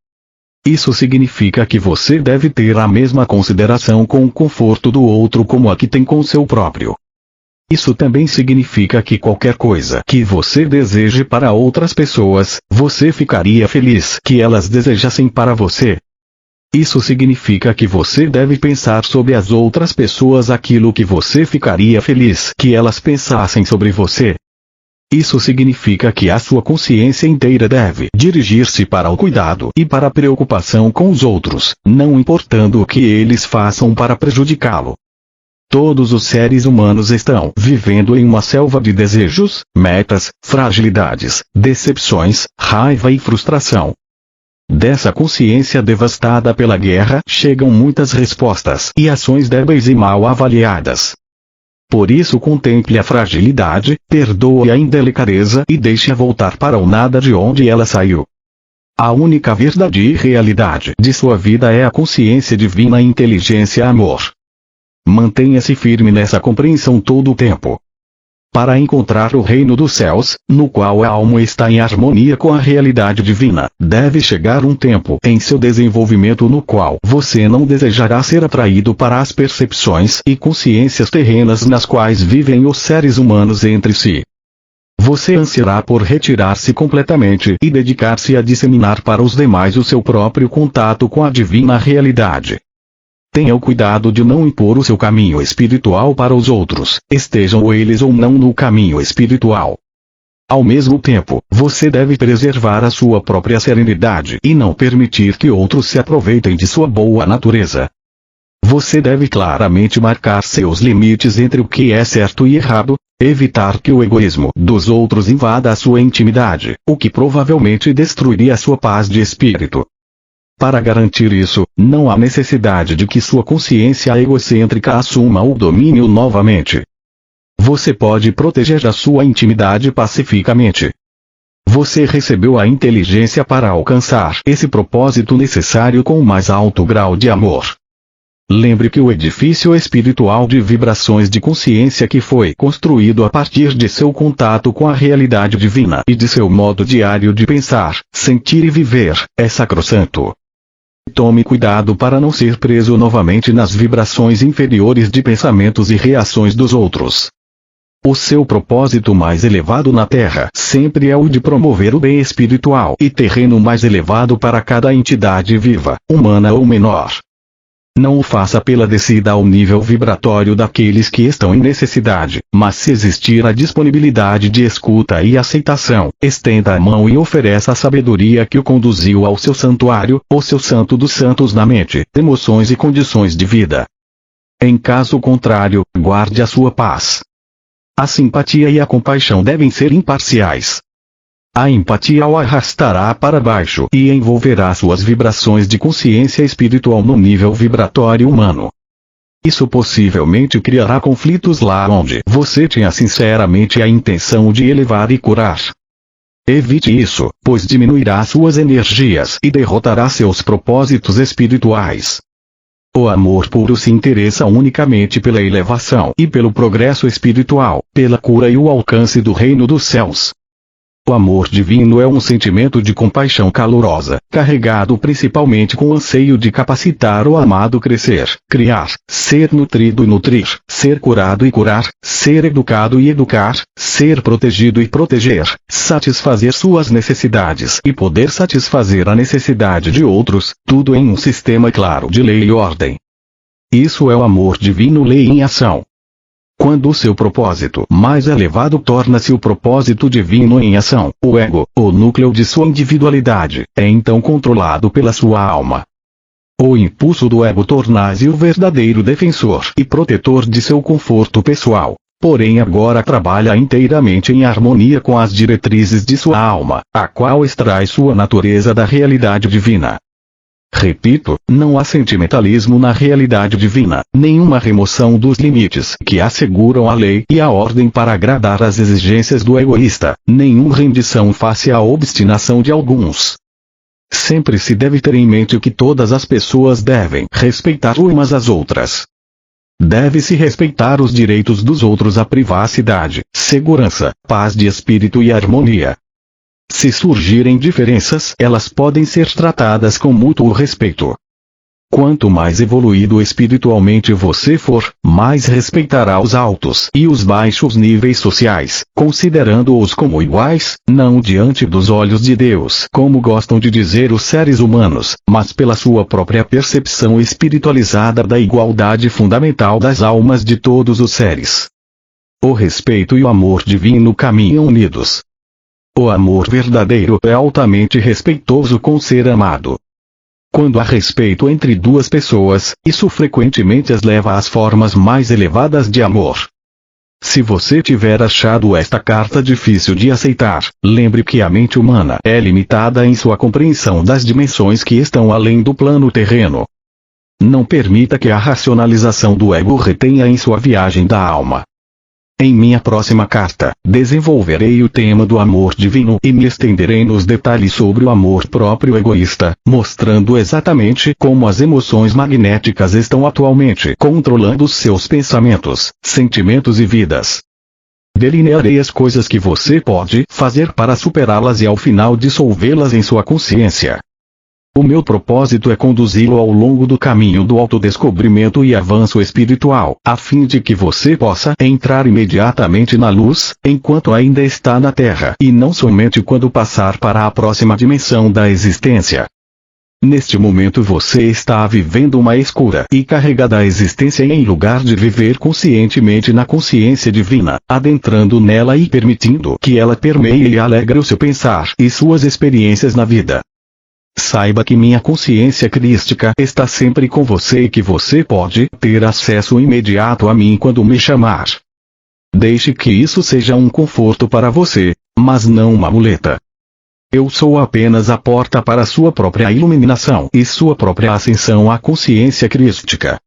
Isso significa que você deve ter a mesma consideração com o conforto do outro como a que tem com seu próprio. Isso também significa que qualquer coisa que você deseje para outras pessoas, você ficaria feliz que elas desejassem para você. Isso significa que você deve pensar sobre as outras pessoas aquilo que você ficaria feliz que elas pensassem sobre você. Isso significa que a sua consciência inteira deve dirigir-se para o cuidado e para a preocupação com os outros, não importando o que eles façam para prejudicá-lo. Todos os seres humanos estão vivendo em uma selva de desejos, metas, fragilidades, decepções, raiva e frustração. Dessa consciência devastada pela guerra chegam muitas respostas e ações débeis e mal avaliadas. Por isso contemple a fragilidade, perdoe a indelicadeza e deixe-a voltar para o nada de onde ela saiu. A única verdade e realidade de sua vida é a consciência divina e inteligência amor. Mantenha-se firme nessa compreensão todo o tempo. Para encontrar o reino dos céus, no qual a alma está em harmonia com a realidade divina, deve chegar um tempo em seu desenvolvimento no qual você não desejará ser atraído para as percepções e consciências terrenas nas quais vivem os seres humanos entre si. Você ansiará por retirar-se completamente e dedicar-se a disseminar para os demais o seu próprio contato com a divina realidade. Tenha o cuidado de não impor o seu caminho espiritual para os outros, estejam eles ou não no caminho espiritual. Ao mesmo tempo, você deve preservar a sua própria serenidade e não permitir que outros se aproveitem de sua boa natureza. Você deve claramente marcar seus limites entre o que é certo e errado, evitar que o egoísmo dos outros invada a sua intimidade, o que provavelmente destruiria a sua paz de espírito. Para garantir isso, não há necessidade de que sua consciência egocêntrica assuma o domínio novamente. Você pode proteger a sua intimidade pacificamente. Você recebeu a inteligência para alcançar esse propósito necessário com o mais alto grau de amor. Lembre que o edifício espiritual de vibrações de consciência que foi construído a partir de seu contato com a realidade divina e de seu modo diário de pensar, sentir e viver, é sacrossanto. Tome cuidado para não ser preso novamente nas vibrações inferiores de pensamentos e reações dos outros. O seu propósito mais elevado na Terra sempre é o de promover o bem espiritual e terreno mais elevado para cada entidade viva, humana ou menor. Não o faça pela descida ao nível vibratório daqueles que estão em necessidade, mas se existir a disponibilidade de escuta e aceitação, estenda a mão e ofereça a sabedoria que o conduziu ao seu santuário, o seu santo dos santos na mente, emoções e condições de vida. Em caso contrário, guarde a sua paz. A simpatia e a compaixão devem ser imparciais. A empatia o arrastará para baixo e envolverá suas vibrações de consciência espiritual no nível vibratório humano. Isso possivelmente criará conflitos lá onde você tinha sinceramente a intenção de elevar e curar. Evite isso, pois diminuirá suas energias e derrotará seus propósitos espirituais. O amor puro se interessa unicamente pela elevação e pelo progresso espiritual, pela cura e o alcance do reino dos céus. O amor divino é um sentimento de compaixão calorosa, carregado principalmente com o anseio de capacitar o amado crescer, criar, ser nutrido e nutrir, ser curado e curar, ser educado e educar, ser protegido e proteger, satisfazer suas necessidades e poder satisfazer a necessidade de outros, tudo em um sistema claro de lei e ordem. Isso é o amor divino, lei em ação. Quando o seu propósito mais elevado torna-se o propósito divino em ação, o ego, o núcleo de sua individualidade, é então controlado pela sua alma. O impulso do ego torna-se o verdadeiro defensor e protetor de seu conforto pessoal, porém agora trabalha inteiramente em harmonia com as diretrizes de sua alma, a qual extrai sua natureza da realidade divina. Repito, não há sentimentalismo na realidade divina, nenhuma remoção dos limites que asseguram a lei e a ordem para agradar às exigências do egoísta, nenhuma rendição face à obstinação de alguns. Sempre se deve ter em mente que todas as pessoas devem respeitar umas às outras. Deve-se respeitar os direitos dos outros à privacidade, segurança, paz de espírito e harmonia. Se surgirem diferenças, elas podem ser tratadas com mútuo respeito. Quanto mais evoluído espiritualmente você for, mais respeitará os altos e os baixos níveis sociais, considerando-os como iguais, não diante dos olhos de Deus, como gostam de dizer os seres humanos, mas pela sua própria percepção espiritualizada da igualdade fundamental das almas de todos os seres. O respeito e o amor divino caminham unidos. O amor verdadeiro é altamente respeitoso com o ser amado. Quando há respeito entre duas pessoas, isso frequentemente as leva às formas mais elevadas de amor. Se você tiver achado esta carta difícil de aceitar, lembre que a mente humana é limitada em sua compreensão das dimensões que estão além do plano terreno. Não permita que a racionalização do ego retenha em sua viagem da alma. Em minha próxima carta, desenvolverei o tema do amor divino e me estenderei nos detalhes sobre o amor próprio egoísta, mostrando exatamente como as emoções magnéticas estão atualmente controlando seus pensamentos, sentimentos e vidas. Delinearei as coisas que você pode fazer para superá-las e ao final dissolvê-las em sua consciência. O meu propósito é conduzi-lo ao longo do caminho do autodescobrimento e avanço espiritual, a fim de que você possa entrar imediatamente na luz, enquanto ainda está na Terra, e não somente quando passar para a próxima dimensão da existência. Neste momento você está vivendo uma escura e carregada existência em lugar de viver conscientemente na consciência divina, adentrando nela e permitindo que ela permeie e alegre o seu pensar e suas experiências na vida. Saiba que minha consciência crística está sempre com você e que você pode ter acesso imediato a mim quando me chamar. Deixe que isso seja um conforto para você, mas não uma muleta. Eu sou apenas a porta para sua própria iluminação e sua própria ascensão à consciência crística.